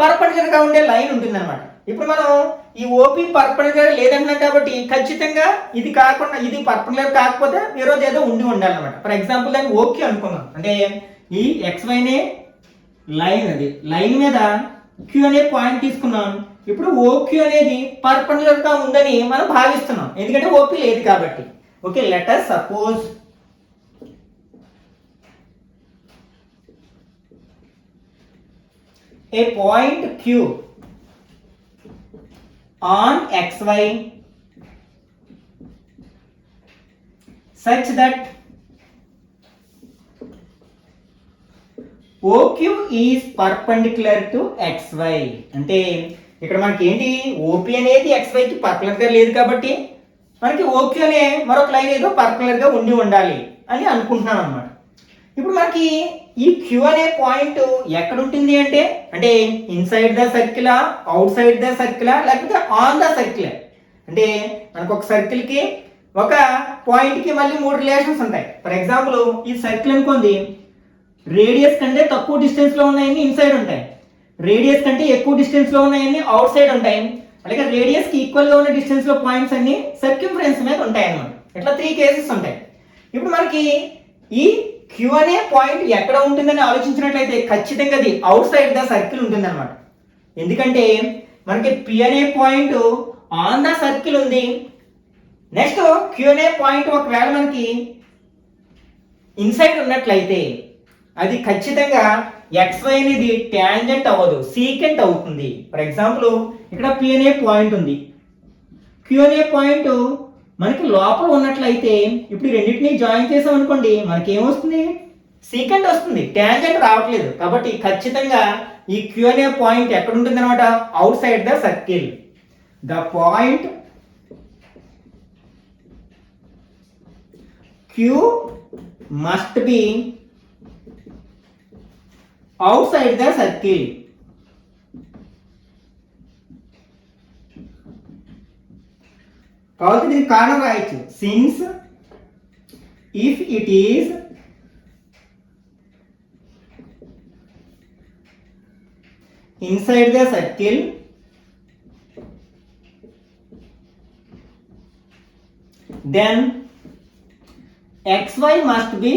పర్పెండిక్యులర్ గా ఉండే లైన్ ఉంటుంది అనమాట. ఇప్పుడు మనం ఈ ఓపీ పర్పెండిక్యులర్ లేదంటున్నాం కాబట్టి ఖచ్చితంగా ఇది కాకుండా, ఇది పర్పెండిక్యులర్ కాకపోతే వేరే ఏదో ఉండి ఉండాలన్నమాట. ఫర్ ఎగ్జాంపుల్ దాన్ని ఓకే అనుకున్నాం అంటే ఈ XY నే లైన్, అది లైన్ మీద Q అనే పాయింట్ తీసుకున్నాం. ఇప్పుడు OQ అనేది పర్పెండిక్యులర్ గా ఉందని మనం భావిస్తున్నాం, ఎందుకంటే ఓపీ లేదు కాబట్టి. Okay, let us suppose a point Q on XY such that OQ is perpendicular to XY. అంటే ఇక్కడ మనకి ఏంటి, OP అనేది XYకి పర్పెండిక్యులర్ గా లేదు కాబట్టి మనకి OQ అనే మరొక లైన్ ఏదో పర్పెండిక్యులర్ గా ఉండాలి అని అనుకుంటున్నాం అన్నమాట. ఇప్పుడు మనకి ఈ Q అనే పాయింట్ ఎక్కడ ఉంటుంది అంటే ఇన్సైడ్ ద సర్కిలా, అవుట్ సైడ్ ద సర్కిలా, లేకపోతే ఆన్ ద సర్కిల్. అంటే మనకు ఒక సర్కిల్ కి ఒక పాయింట్ కి మళ్ళీ 3 రిలేషన్స్ ఉంటాయి. ఫర్ ఎగ్జాంపుల్ ఈ సర్కిల్ అనుకోండి, రేడియస్ కంటే తక్కువ డిస్టెన్స్ లో ఉన్నాయని ఇన్సైడ్ ఉంటాయి, రేడియస్ కంటే ఎక్కువ డిస్టెన్స్ లో ఉన్నాయని అవుట్ సైడ్ ఉంటాయి, అలాగే రేడియస్ కి ఈక్వల్ గా ఉన్న డిస్టెన్స్ లో పాయింట్స్ అన్ని సర్క్యూఫరెన్స్ మీద ఉంటాయి అన్నమాట. ఇట్లా 3 కేసెస్ ఉంటాయి. ఇప్పుడు మనకి ఈ Q అనే పాయింట్ ఎక్కడ ఉంటుందని ఆలోచించినట్లయితే ఖచ్చితంగా అది అవుట్ సైడ్ ద సర్కిల్ ఉంటుంది అనమాట. ఎందుకంటే మనకి P అనే పాయింట్ ఆన్ ద సర్కిల్ ఉంది. నెక్స్ట్ Q అనే పాయింట్ ఒకవేళ మనకి ఇన్సైడ్ ఉన్నట్లయితే అది ఖచ్చితంగా XY అనేది టాంజెంట్ అవ్వదు, సీకెంట్ అవుతుంది. ఫర్ ఎగ్జాంపుల్ ఇక్కడ P అనే పాయింట్ ఉంది, Q అనే పాయింట్ మనకి లోపల ఉన్నట్లయితే ఇప్పుడు రెండింటిని జాయిన్ చేసాం అనుకోండి, మనకి ఏమొస్తుంది, సీకెంట్ వస్తుంది, టాంజెంట్ రావట్లేదు. కాబట్టి ఖచ్చితంగా ఈ Q అనే పాయింట్ ఎక్కడ ఉంటుంది అనమాట, out side the circle. The point Q must be outside the circle. కాబట్టి దీనికి కారణం రాయొచ్చు, since if it is inside the circle then XY must be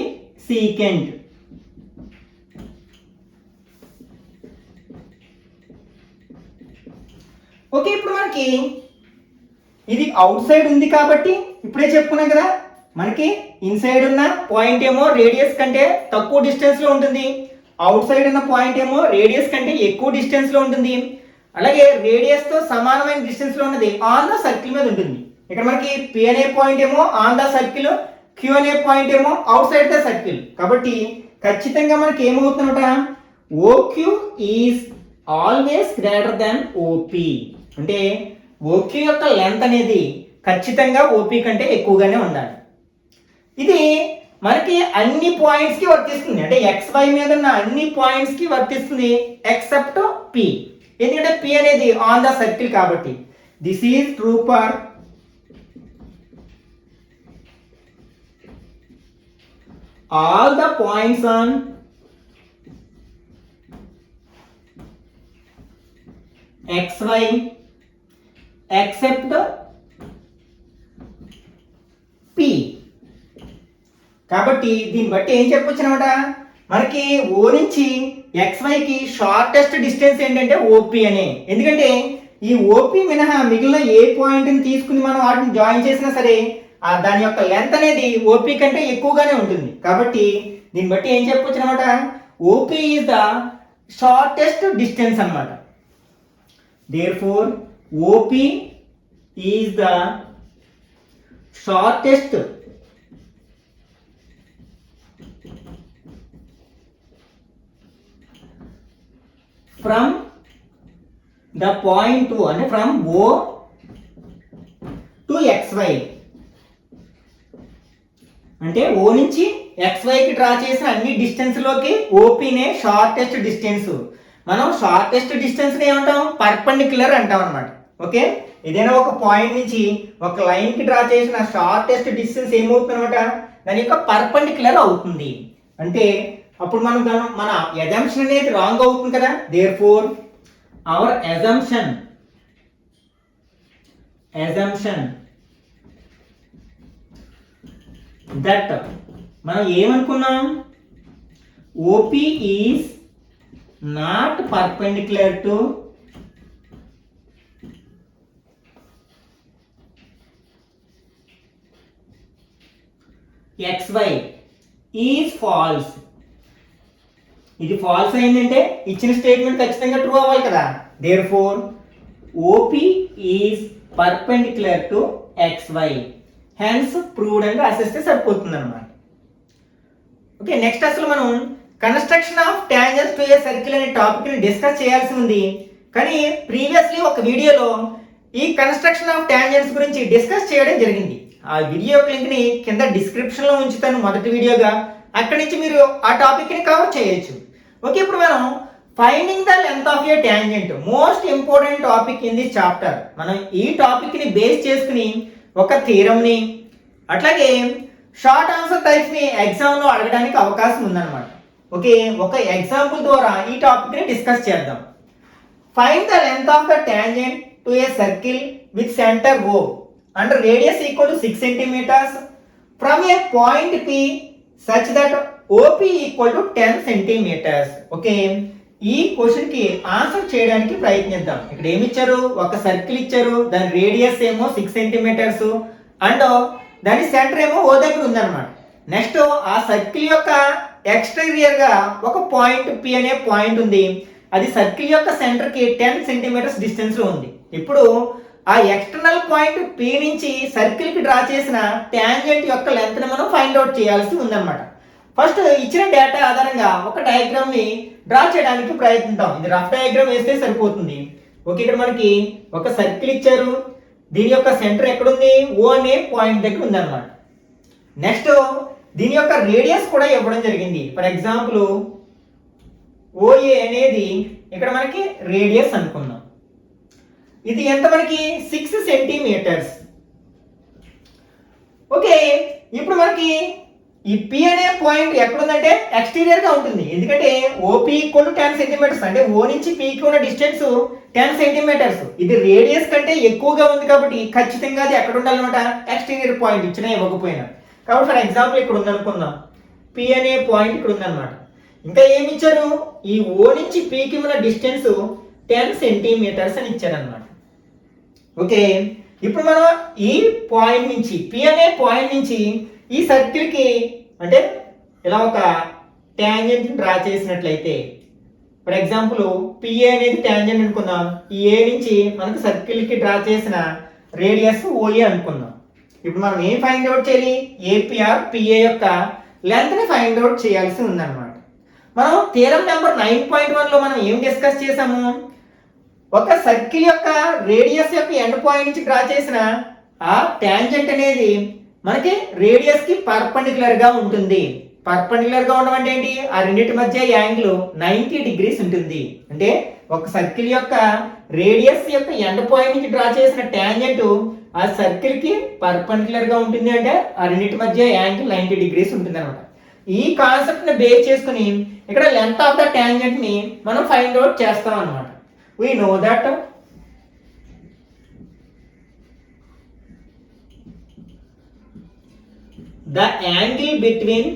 secant. Okay, ఇప్పుడు మనకి ఇది అవుట్ సైడ్ ఉంది కాబట్టి ఇప్పుడే చెప్పుకున్నాం కదా, మనకి ఇన్సైడ్ ఉన్న పాయింట్ ఏమో రేడియస్ కంటే తక్కువ డిస్టెన్స్ లో ఉంటుంది, అవుట్ సైడ్ ఉన్న పాయింట్ ఏమో రేడియస్ కంటే ఎక్కువ డిస్టెన్స్ లో ఉంటుంది, అలాగే రేడియస్ తో సమానమైన డిస్టెన్స్ లో ఉన్నది ఆన్ ద సర్కిల్ మీద ఉంటుంది. ఇక్కడ మనకి P అనే పాయింట్ ఏమో ఆన్ ద సర్కిల్, Q అనే పాయింట్ ఏమో అవుట్ సైడ్ ద సర్కిల్. కాబట్టి ఖచ్చితంగా మనకి ఏమవుతుందన్నమాట, OQ is always greater than OP. అంటే ఓక్యూ యొక్క లెంత్ అనేది ఖచ్చితంగా ఓపీ కంటే ఎక్కువగానే ఉండాలి. ఇది మనకి అన్ని పాయింట్స్కి వర్తిస్తుంది. అంటే XY మీద ఉన్న అన్ని పాయింట్స్కి వర్తిస్తుంది ఎక్సెప్ట్ P. ఎందుకంటే P అనేది ఆన్ ద సర్కిల్ కాబట్టి. This is true for all the points on XY except P. కాబట్టి దీన్ని బట్టి ఏం చెప్పొచ్చు అనమాట, మనకి O నుంచి XYకి షార్టెస్ట్ డిస్టెన్స్ ఏంటంటే OP అనే. ఎందుకంటే ఈ OP మినహా మిగిలిన ఏ పాయింట్ని తీసుకుని మనం వాటిని జాయిన్ చేసినా సరే దాని యొక్క లెంత్ అనేది OP కంటే ఎక్కువగానే ఉంటుంది. కాబట్టి దీన్ని బట్టి ఏం చెప్పొచ్చు అనమాట, OP is the shortest distance అనమాట. Therefore OP is the shortest from the point అంటే ఫ్రమ్ O టు XY. అంటే O నుంచి XYకి డ్రా చేసిన అన్ని డిస్టెన్స్లోకి ఓపీనే షార్టెస్ట్ డిస్టెన్స్. మనం షార్టెస్ట్ డిస్టెన్స్ని ఏమంటాం, పర్పెండిక్యులర్ అంటాం అనమాట. ఓకే, ఏదైనా ఒక పాయింట్ నుంచి ఒక లైన్కి డ్రా చేసిన షార్టెస్ట్ డిస్టెన్స్ ఏమవుతుంది అనమాట, దాని యొక్క పర్పెండిక్యులర్ అవుతుంది. అంటే అప్పుడు మనం మన అజంప్షన్ అనేది రాంగ్ అవుతుంది కదా. దేర్ఫోర్ అవర్ అజంప్షన్ దట్ మనం ఏమనుకున్నాం, OP is not perpendicular to XY is false. ఇది ఫాల్స్ అయిందంటే ఇచ్చిన స్టేట్మెంట్ ఖచ్చితంగా ట్రూ అవ్వాలి కదా. Therefore OP is perpendicular to XY. Hence proved అని రాసేస్తే సరిపోతుంది అనమాట. ఓకే, నెక్స్ట్ అసలు మనం construction of tangents to a circle అనే టాపిక్ని డిస్కస్ చేయాల్సి ఉంది. కానీ ప్రీవియస్లీ ఒక వీడియోలో ఈ కన్స్ట్రక్షన్ ఆఫ్ టాంజెంట్స్ గురించి డిస్కస్ చేయడం జరిగింది. ఆ వీడియో లింక్ని కింద డిస్క్రిప్షన్లో ఉంచుతాను, మొదటి వీడియోగా. అక్కడి నుంచి మీరు ఆ టాపిక్ని కవర్ చేయొచ్చు. ఓకే, ఇప్పుడు మనం finding the length of A tangent, most important topic in this chapter. మనం ఈ టాపిక్ని బేస్ చేసుకుని ఒక థీరంని అట్లాగే షార్ట్ ఆన్సర్ టైప్స్ని ఎగ్జామ్లో అడగడానికి అవకాశం ఉందన్నమాట. ఓకే, ఒక ఎగ్జాంపుల్ ద్వారా ఈ టాపిక్ని డిస్కస్ చేద్దాం. Find the length of the tangent to a circle with centre O and radius equal to 6 centimeters from A point P such that OP equal to 10 centimeters. Okay, ఈ క్వశ్చన్కి answer చేయడానికి ప్రయత్నిద్దాం. ఇక్కడ ఏమి ఇచ్చారు, ఒక సర్కిల్ ఇచ్చారు, దాని రేడియస్ ఏమో 6 centimeters అండ్ దాని సెంటర్ ఏమో O దగ్గర ఉందన్నమాట. నెక్స్ట్ ఆ సర్కిల్ యొక్క ఎక్స్టీరియర్ గా ఒక పాయింట్ P అనే పాయింట్ ఉంది. అది సర్కిల్ యొక్క సెంటర్ కి 10 centimeters డిస్టెన్స్ లో ఉంది. ఇప్పుడు ఆ ఎక్స్టర్నల్ పాయింట్ P నుంచి సర్కిల్ కి డ్రా చేసిన టాంజెంట్ యొక్క లెంత్ ని మనం ఫైండ్ అవుట్ చేయాల్సి ఉందన్నమాట. ఫస్ట్ ఇచ్చిన డేటా ఆధారంగా ఒక డయాగ్రామ్ ని డ్రా చేయడానికి ప్రయత్నిద్దాం. ఇది రఫ్ డయాగ్రామ్ వేస్తే సరిపోతుంది. ఓకే, ఇక్కడ మనకి ఒక సర్కిల్ ఇచ్చారు, దీని యొక్క సెంటర్ ఎక్కడుంది, O అనే పాయింట్ దగ్గర ఉందన్నమాట. నెక్స్ట్ దీని యొక్క రేడియస్ కూడా ఇవ్వడం జరిగింది. ఫర్ ఎగ్జాంపుల్ OA అనేది ఇక్కడ మనకి రేడియస్ అనుకుందాం. ఇది ఎంత మనకి 6 centimeters. ఓకే, ఇప్పుడు మనకి ఈ P అనే పాయింట్ ఎక్కడుందంటే ఎక్స్టీరియర్ గా ఉంటుంది. ఎందుకంటే OP ఈక్వల్ టు 10 centimeters, అంటే O నుంచి P కి ఉన్న డిస్టెన్స్ 10 centimeters. ఇది రేడియస్ కంటే ఎక్కువగా ఉంది కాబట్టి ఖచ్చితంగా అది ఎక్కడ ఉండాలన్నమాట, ఎక్స్టీరియర్ పాయింట్ ఇచ్చినా ఇవ్వకపోయినా. కాబట్టి ఫర్ ఎగ్జాంపుల్ ఇక్కడ ఉందనుకుందాం, P అనే పాయింట్ ఇక్కడ ఉందన్నమాట. ఇంకా ఏమి ఇచ్చారు, ఈ O నుంచి P కి ఉన్న డిస్టెన్స్ 10 centimeters అని ఇచ్చారనమాట. ఓకే, ఇప్పుడు మనం ఈ పాయింట్ నుంచి P అనే పాయింట్ నుంచి ఈ సర్కిల్ కి అంటే ఇలా ఒక టాంజెంట్ డ్రా చేసినట్లయితే, ఫర్ ఎగ్జాంపుల్ PA అనేది టాంజెంట్ అనుకుందాం. ఈ A నుంచి మనకు సర్కిల్ కి డ్రా చేసిన రేడియస్ OA అనుకుందాం. ఇప్పుడు మనం ఏం ఫైండ్ అవుట్ చేయాలి, APR PA యొక్క లెంత్ ని ఫైండ్ అవుట్ చేయాల్సి ఉందన్నమాట. మనం థీరం నెంబర్ 9.1 లో మనం ఏం డిస్కస్ చేసాము? ఒక సర్కిల్ యొక్క రేడియస్ యొక్క ఎండ్ పాయింట్ నుంచి డ్రా చేసిన ఆ టాంజెంట్ అనేది మనకి రేడియస్ కి పర్పెండిక్యులర్ గా ఉంటుంది. పర్పెండిక్యులర్ గా ఉండడం అంటే ఏంటి? ఆ రెండింటి మధ్య యాంగిల్ 90 డిగ్రీస్ ఉంటుంది. అంటే ఒక సర్కిల్ యొక్క రేడియస్ యొక్క ఎండ్ పాయింట్ నుంచి డ్రా చేసిన టాంజెంట్ ఆ సర్కిల్ కి పర్పెండిక్యులర్ గా ఉంటుంది అంటే ఆ రెండింటి మధ్య యాంగిల్ 90 డిగ్రీస్ ఉంటుంది అనమాట. ఈ కాన్సెప్ట్ ని బేస్ చేసుకుని ఇక్కడ లెంత్ ఆఫ్ ద టాంజెంట్ ని మనం ఫైండ్ అవుట్ చేస్తాం అనమాట. We know that the angle between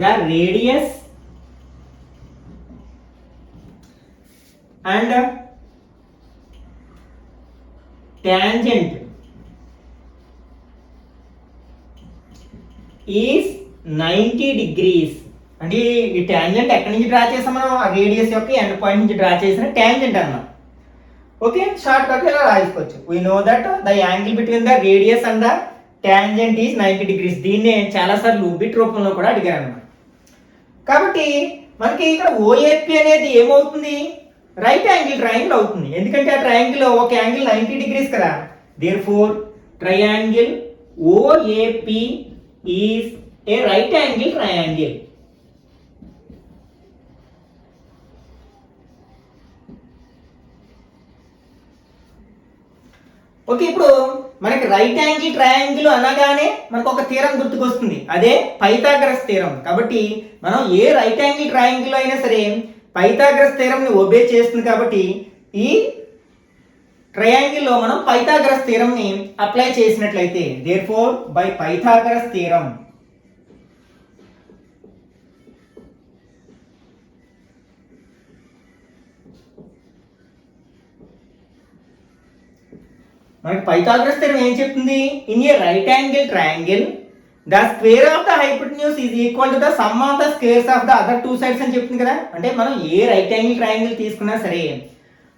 the radius and tangent is 90 degrees. అంటే ఈ టాంజెంట్ ఎక్కడి నుంచి డ్రా చేసాం మనం? ఆ రేడియస్ యొక్క ఎండ్ పాయింట్ నుంచి డ్రా చేసిన టాంజెంట్ అన్నమాట. ఓకే, షార్ట్ కట్ ఇలా రాసుకోవచ్చు. We know that the angle between the radius and the tangent is 90 degrees. దీన్నే చాలాసార్లు బిట్ రూపంలో కూడా అడిగారు అన్నమాట. కాబట్టి మనకి ఇక్కడ ఓఏపీ అనేది ఏమవుతుంది? రైట్ యాంగిల్ ట్రయాంగిల్ అవుతుంది. ఎందుకంటే ఆ ట్రయాంగిల్ ఒక యాంగిల్ 90 డిగ్రీస్ కదా. Therefore triangle OAP is a right angle triangle. Okay, ఇప్పుడు మనకి రైట్ యాంగిల్ ట్రయాంగిల్ అనగానే మనకు ఒక థీరం గుర్తుకొస్తుంది, అదే పైథాగరస్ థీరం. కాబట్టి మనం ఏ రైట్ యాంగిల్ ట్రయాంగిల్ అయినా సరే పైథాగరస్ థీరం ని ఒబే చేస్తుంది. కాబట్టి ఈ ట్రయాంగిల్ లో మనం పైథాగరస్ థీరం ని అప్లై చేసినట్లయితే దేర్ఫోర్ బై పైథాగరస్ థీరం మనకి పైథాగరస్ థీరం ఏం చెప్తుంది? In a right angle triangle the square of the hypotenuse is equal to the sum of the squares of the other two sides అని చెప్తుంది కదా. అంటే మనం ఏ రైట్ యాంగిల్ ట్రయాంగిల్ తీసుకున్నా సరే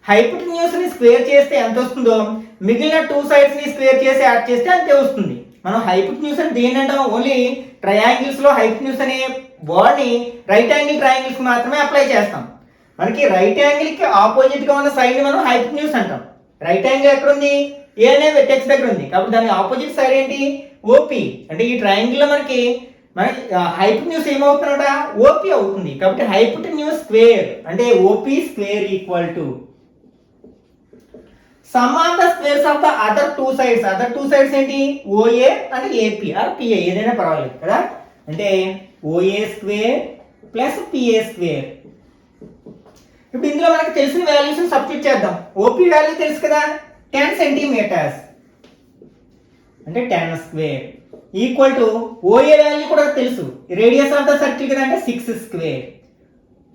హైపోటెన్యూస్ ని స్క్వేర్ చేస్తే ఎంత వస్తుందో మిగిలిన టూ సైడ్స్ ని స్క్వేర్ చేసి యాడ్ చేస్తే అంతే వస్తుంది. మనం హైపోటెన్యూస్ అని దేని అంటాం? ఓన్లీ ట్రయాంగిల్స్ లో హైపోటెన్యూస్ అనే వర్డ్ ని రైట్ యాంగిల్ ట్రయాంగిల్స్ మాత్రమే అప్లై చేస్తాం. మనకి రైట్ యాంగిల్ కి ఆపోజిట్ గా ఉన్న సైడ్ ని మనం హైపోటెన్యూస్ అంటాం. రైట్ యాంగిల్ ఎక్కడ ఉంది? ఏ అనే వెర్టెక్స్ దగ్గర ఉంది. కాబట్టి దాని ఆపోజిట్ సైడ్ ఏంటి? ఓపీ. అంటే ఈ ట్రయాంగిల్ లో మనకి హైపోటెన్యూస్ ఏమవుతుందట? ఓపీ అవుతుంది. కాబట్టి హైపోటెన్యూస్ స్క్వేర్ అంటే OP square equal to sum of the squares of the other two sides. Other two sides ఏంటి? OA and AP or PA, ఏదైనా పర్వాలేదు కదా. అంటే OA square plus PA square. ఇప్పుడు ఇందులో మనకు తెలిసిన వాల్యూస్ సబ్స్టిట్యూట్ చేద్దాం. ఓపీ వాల్యూ తెలుసు కదా, 10 సెంటీమీటర్స్ అంటే 10 square equal to OA value కూడా తెలుసు, రేడియస్ ఆఫ్ ద సర్కిల్ కదా, అంటే 6 స్క్వేర్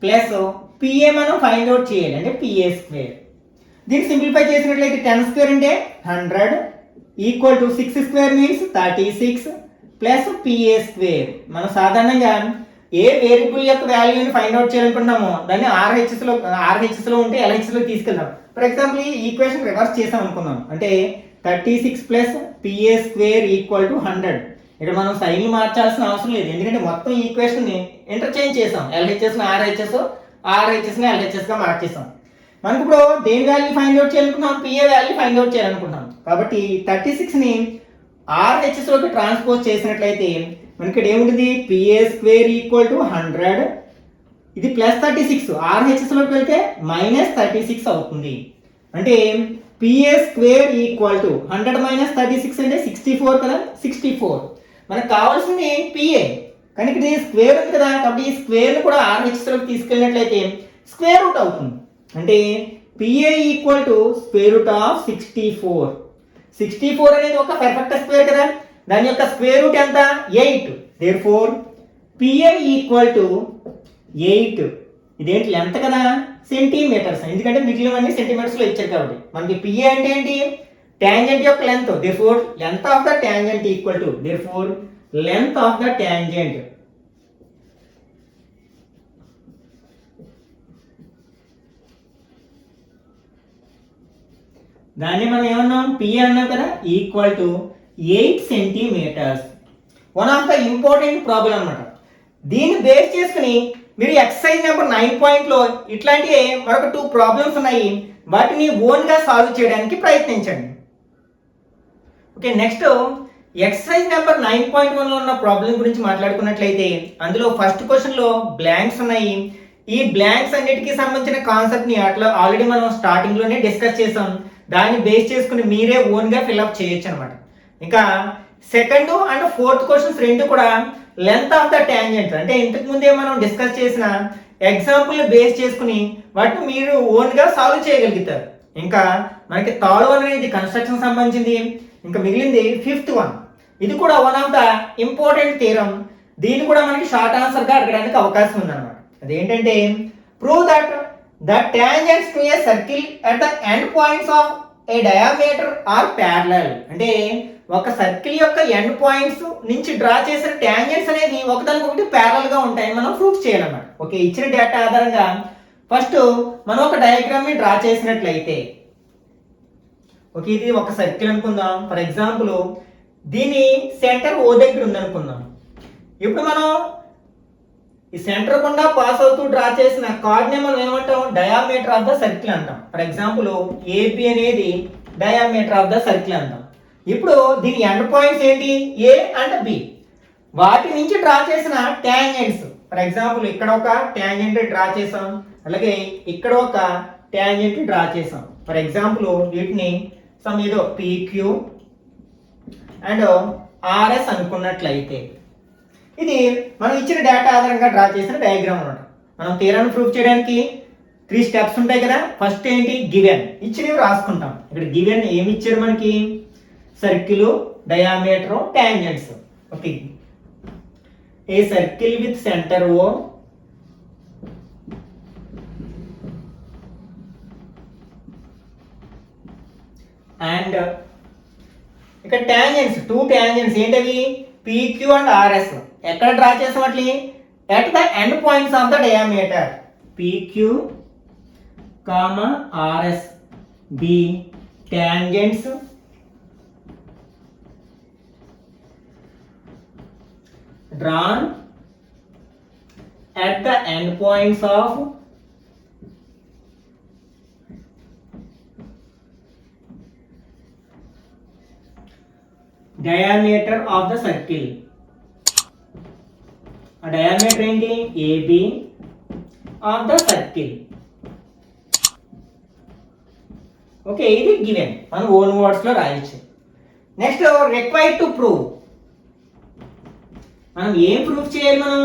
ప్లస్ పిఏ మనం ఫైండ్ అవుట్ చేయాలి, అంటే పిఏ స్క్వేర్. దీన్ని సింప్లిఫై చేసినట్లయితే 10 స్క్వేర్ అంటే 100 equal to 6 square means 36 plus PA square. మనం సాధారణంగా ఏ వేరియబుల్ యొక్క వాల్యూని ఫైండ్ అవుట్ చేయాలనుకుంటున్నామో దాన్ని ఆర్హెచ్ఎస్ లో ఉంటే ఎల్హెచ్ఎస్ లో తీసుకెళ్దాం. ఫర్ ఎగ్జాంపుల్ ఈ ఈక్వేషన్ రివర్స్ చేసాం అనుకుందాం, అంటే 36 plus PA square equal to 100. ఇక్కడ మనం సైన్లు మార్చాల్సిన అవసరం లేదు, ఎందుకంటే మొత్తం ఈక్వేషన్ ని ఇంటర్చేంజ్ చేసాం. ఎల్హెచ్ఎస్ ని ఆర్హెచ్ఎస్, ఆర్హెచ్ఎస్ ని ఎల్హెచ్ఎస్ గా మార్చేసాం. మనకి ఇప్పుడు దేని వాల్యూ ఫైండ్ అవుట్ చేయాలనుకుంటున్నాం? పిఏ వాల్యూ ఫైండ్ అవుట్ చేయాలనుకుంటున్నాం. కాబట్టి 36 ని ఆర్హెచ్ఎస్ లోకి ట్రాన్స్పోజ్ చేసినట్లయితే మనకి ఇక్కడ ఏముంటుంది? పిఏ స్క్వేర్ ఈక్వల్ టు 100, ఇది ప్లస్ 36, ఆర్హెచ్ఎస్ లోకి వెళ్తే మైనస్ 36 అవుతుంది. అంటే PA square equal to 100 minus 36 అంటే 64 కదా, 64. మనకు కావాల్సింది పిఏ, కానీ ఇక్కడ స్క్వేర్ ఉంది కదా, కాబట్టి ఈ స్క్వేర్ కూడా ఆర్హెచ్ఎస్ లోకి తీసుకెళ్ళినట్లయితే స్క్వేర్ రూట్ అవుతుంది. అంటే PA equal to square root of 64. 64 అనేది ఒక పర్ఫెక్ట్ స్క్వేర్ కదా, దాని యొక్క స్క్వేర్ రూట్ ఎంత? 8. Therefore PA equal to 8. ఇదేంటి? లెంత్ కదా, సెంటీమీటర్స్, ఎందుకంటే మిగిలినవన్నీ సెంటీమీటర్స్ లో ఇచ్చారు కాబట్టి. మనకి పిఏ అంటే ఏంటి? టాంజెంట్ యొక్క length. Therefore length of the tangent equal to, therefore length of the tangent దాన్ని మనం ఏమన్నాం? పిఏ అన్నాం కదా, equal to 8 centimetres. One of the important problem అన్నమాట. దీన్ని బేస్ చేసుకుని మీరు ఎక్సర్సైజ్ నెంబర్ 9.లో ఇట్లాంటి మరొక 2 ప్రాబ్లమ్స్ ఉన్నాయి, వాటిని ఓన్గా సాల్వ్ చేయడానికి ప్రయత్నించండి. ఓకే, నెక్స్ట్ ఎక్సర్సైజ్ నెంబర్ 9.1లో ఉన్న ప్రాబ్లం గురించి మాట్లాడుకున్నట్లయితే అందులో ఫస్ట్ క్వశ్చన్లో బ్లాంక్స్ ఉన్నాయి. ఈ బ్లాంక్స్ అన్నిటికీ సంబంధించిన కాన్సెప్ట్ని అట్లా ఆల్రెడీ మనం స్టార్టింగ్లోనే డిస్కస్ చేసాం. దాన్ని బేస్ చేసుకుని మీరే ఓన్గా ఫిల్అప్ చేయొచ్చు అనమాట. ఇంకా సెకండ్ అండ్ ఫోర్త్ క్వశ్చన్స్ రెండు కూడా లెంత్ ఆఫ్ ద ట్యాంజెంట్స్, అంటే ఇంతకు ముందే మనం డిస్కస్ చేసిన ఎగ్జాంపుల్ బేస్ చేసుకుని వాటిని మీరు ఓన్గా సాల్వ్ చేయగలుగుతారు. ఇంకా మనకి థర్డ్ వన్ అనేది కన్స్ట్రక్షన్ సంబంధించింది. ఇంకా మిగిలింది ఫిఫ్త్ వన్, ఇది కూడా one of the important theorem. దీన్ని కూడా మనకి షార్ట్ ఆన్సర్గా అడగడానికి అవకాశం ఉందన్నమాట. అదేంటంటే prove that the tangents to a circle at the end points of a diameter are parallel. అంటే ఒక సర్కిల్ యొక్క ఎండ్ పాయింట్స్ నుంచి డ్రా చేసిన టాంజెంట్స్ అనేవి ఒకదానికొకటి ప్యారలల్ గా ఉంటాయని మనం ప్రూఫ్ చేయాలన్నమాట. ఓకే, ఇచ్చిన డేటా ఆధారంగా ఫస్ట్ మనం ఒక డయాగ్రామ్ ని డ్రా చేసినట్లయితే, ఓకే ఇది ఒక సర్కిల్ అనుకుందాం. ఫర్ ఎగ్జాంపుల్ దీని సెంటర్ ఓ దగ్గర ఉందనుకుందాం. ఇప్పుడు మనం ఈ సెంటర్ గుండా పాస్ అవుతూ డ్రా చేసిన కార్డ్ని మనం ఏమంటాం, డయామీటర్ ఆఫ్ ద సర్కిల్ అంటాం. ఫర్ ఎగ్జాంపుల్ ఏబి అనేది డయామీటర్ ఆఫ్ ద సర్కిల్ అంటాం. ఇప్పుడు దీని ఎండ్ పాయింట్స్ ఏంటి, ఏ అండ్ బి. వాటి నుంచి డ్రా చేసిన టాంజెంట్స్, ఫర్ ఎగ్జాంపుల్ ఇక్కడ ఒక టాంజెంట్ డ్రా చేసాం, అలాగే ఇక్కడ ఒక టాంజెంట్ డ్రా చేసాం. ఫర్ ఎగ్జాంపుల్ వీటిని సమ్ ఏదో పిక్యూ అండ్ ఆర్ఎస్ అనుకున్నట్లయితే ఇది మనం ఇచ్చిన డేటా ఆధారంగా డ్రా చేసిన డయాగ్రామ్ అన్నమాట. మనం థియరమ్ ప్రూఫ్ చేయడానికి 3 స్టెప్స్ ఉంటాయి కదా. ఫస్ట్ ఏంటి, గివెన్ ఇచ్చినవి రాసుకుంటాం. ఇక్కడ గివెన్ ఏమి ఇచ్చారు మనకి, circle, diameter, tangents. Okay, a circle with centre O and ఇక్కడ టాంజెంట్స్, 2 టాంజెంట్స్ ఏంటవి, పిక్యూ అండ్ ఆర్ఎస్. ఎక్కడ డ్రా చేసాం అట్లా, at the end points of the diameter PQ comma RS be tangents drawn at the end points of diameter of the circle. A diameter ఏంటి, AB of the circle. Okay, ఇది given, మనం own words లో రాయొచ్చు. Next required to prove, మనం ఏం proof చేయాలి, మనం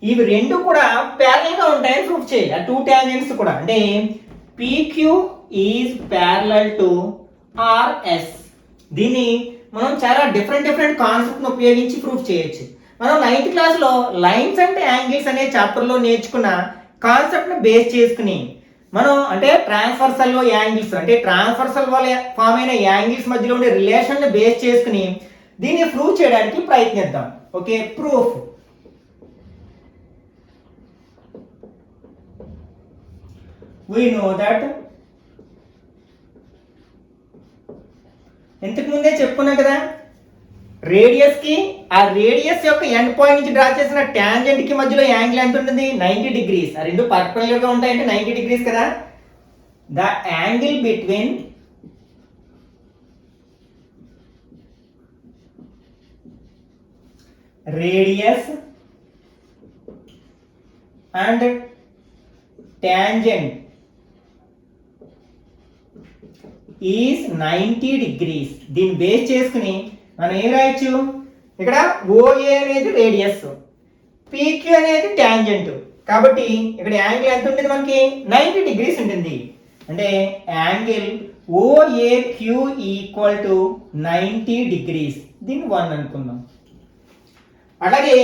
ఇవి రెండు కూడా ప్యారలల్ గా ఉంటాయని ప్రూఫ్ చేయాలి. ఆ 2 టాంజెంట్స్ కూడా, అంటే PQ is parallel to RS. దీన్ని మనం చాలా డిఫరెంట్ కాన్సెప్ట్ ఉపయోగించి ప్రూఫ్ చేయొచ్చు. మనం 9th క్లాస్లో లైన్స్ అండ్ యాంగిల్స్ అనే చాప్టర్లో నేర్చుకున్న కాన్సెప్ట్ని బేస్ చేసుకుని మనం అంటే ట్రాన్స్ఫర్సల్ యాంగిల్స్, అంటే ట్రాన్స్ఫర్సల్ వల్ల ఫామ్ అయిన యాంగిల్స్ మధ్యలో ఉండే రిలేషన్ని బేస్ చేసుకుని దీన్ని ప్రూవ్ చేయడానికి ప్రయత్నిద్దాం. Okay, proof. We know that ఇంతకు ముందే చెప్పుకున్నాం కదా, రేడియస్ కి ఆ రేడియస్ యొక్క ఎండ్ పాయింట్ నుంచి డ్రా చేసిన టాంజెంట్ కి మధ్యలో యాంగిల్ ఎంత ఉంటుంది, 90 డిగ్రీస్. ఆ రెండు పర్పెండిక్యులర్ గా ఉంటాయంటే 90 డిగ్రీస్ కదా. The angle between radius and tangent is 90 degrees. దీన్ని బేస్ చేసుకుని మనం ఏం రాయొచ్చు, ఇక్కడ OA అనేది రేడియస్, PQ అనేది టాంజెంట్. కాబట్టి ఇక్కడ యాంగిల్ ఎంత ఉంటుంది మనకి, 90 డిగ్రీస్ ఉంటుంది. అంటే angle OAQ equal to 90 degrees. దీన్ని 1 అనుకుందాం. అలాగే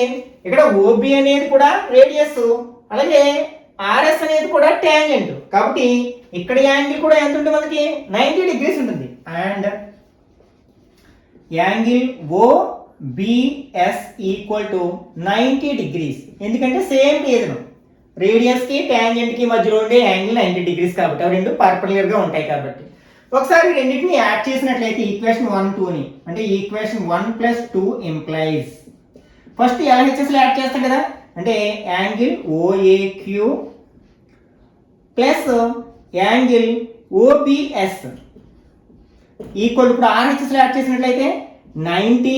ఇక్కడ OB అనేది కూడా రేడియస్, అలాగే RS అనేది కూడా టాంజెంట్. కాబట్టి ఇక్కడ యాంగిల్ కూడా ఎంత ఉంటుంది మనకి, 90 డిగ్రీస్ ఉంటుంది. And angle OBS equal to 90 degrees. ఎందుకంటే సేమ్ రీజన్, రేడియస్ కి టాంజెంట్ కి మధ్యలో ఉండే యాంగిల్ 90 డిగ్రీస్ కాబట్టి అవి రెండు పర్పెండిక్యులర్ గా ఉంటాయి కాబట్టి. ఒకసారి రెండింటిని యాడ్ చేసినట్లయితే ఈక్వేషన్ 1 2ని అంటే ఈక్వేషన్ 1 + 2 ఇంప్లైస్ ఫస్ట్ LHSలో యాడ్ చేస్తాం కదా అంటే angle OAQ plus angle OBS equal ఇప్పుడు RHSలో యాడ్ చేసినట్లయితే 90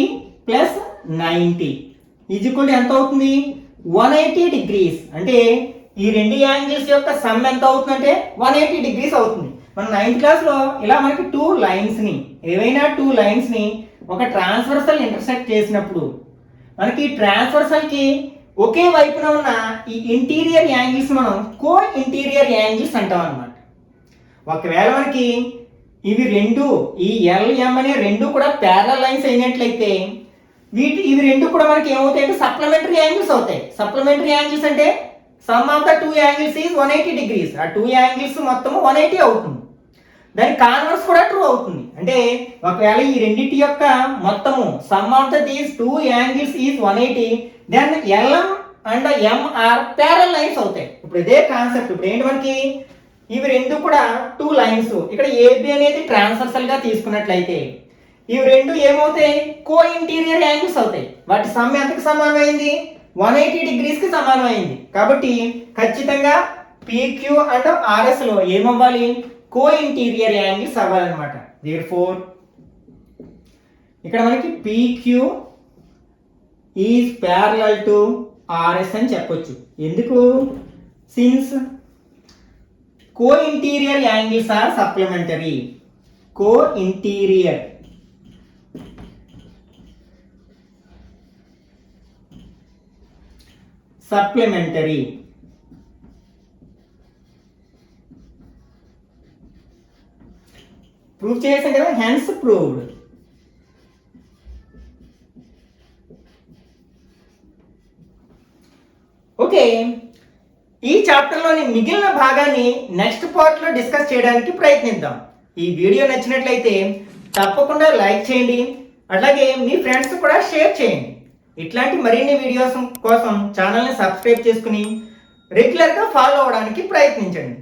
+ 90 ఈజ్ ఈక్వల్ ఎంత అవుతుంది 180 డిగ్రీస్ అంటే ఈ రెండు యాంగిల్స్ యొక్క సమ్ ఎంత అవుతుందంటే 180 డిగ్రీస్ అవుతుంది. మన 9th క్లాస్లో ఇలా మనకి టూ లైన్స్ని ఏవైనా టూ లైన్స్ని ఒక ట్రాన్స్వర్సల్ ఇంటర్సెక్ట్ చేసినప్పుడు మనకి ట్రాన్స్వర్సల్కి ఒకే వైపున ఉన్న ఈ ఇంటీరియర్ యాంగిల్స్ మనం కో ఇంటీరియర్ యాంగిల్స్ అంటాం అన్నమాట. ఒకవేళ మనకి ఇవి రెండు ఈ LM అనే రెండు కూడా ప్యారలల్ లైన్స్ అయినట్లయితే ఇవి రెండు కూడా మనకి ఏమవుతాయి అంటే సప్లిమెంటరీ యాంగిల్స్ అవుతాయి. సప్లిమెంటరీ యాంగిల్స్ అంటే some of the two angles is 180 degrees. ఆ టూ యాంగిల్స్ మొత్తం 180 అవుతుంది. దాని కాన్వర్స్ కూడా ట్రూ అవుతుంది. అంటే ఒకవేళ ఈ రెండింటి యొక్క మొత్తము sum of the these two angles is 180 then LM and MR parallel lines అవుతాయి. ఇప్పుడు ఇదే కాన్సెప్ట్ ఇప్పుడు ఏంటి మనకి ఇవి రెండు కూడా టూ లైన్స్ ఇక్కడ AB అనేది ట్రాన్స్వర్సల్ గా తీసుకున్నట్లయితే ఇవి రెండు ఏమవుతాయి కో ఇంటీరియర్ యాంగిల్స్ అవుతాయి. వాటి సమ్ ఎంతకు సమానమైంది 180 డిగ్రీస్ కి సమానమైంది. కాబట్టి ఖచ్చితంగా PQ అండ్ RS లో ఏమవ్వాలి కో ఇంటీరియర్ యాంగిల్స్ అవ్వాలన్నమాట. దేర్ఫోర్ ఇక్కడ మనకి PQ is parallel to RS అని చెప్పొచ్చు. ఎందుకు since co interior angles are supplementary. Co interior supplementary prove చేసాం కదా హెన్స్ ప్రూవ్డ్. ఓకే ఈ చాప్టర్లోని మిగిలిన భాగాన్ని నెక్స్ట్ పార్ట్లో డిస్కస్ చేయడానికి ప్రయత్నిద్దాం. ఈ వీడియో నచ్చినట్లయితే తప్పకుండా లైక్ చేయండి, అలాగే మీ ఫ్రెండ్స్ కూడా షేర్ చేయండి. ఇట్లాంటి మరిన్ని వీడియోస్ కోసం ఛానల్ని సబ్స్క్రైబ్ చేసుకుని రెగ్యులర్గా ఫాలో అవడానికి ప్రయత్నించండి.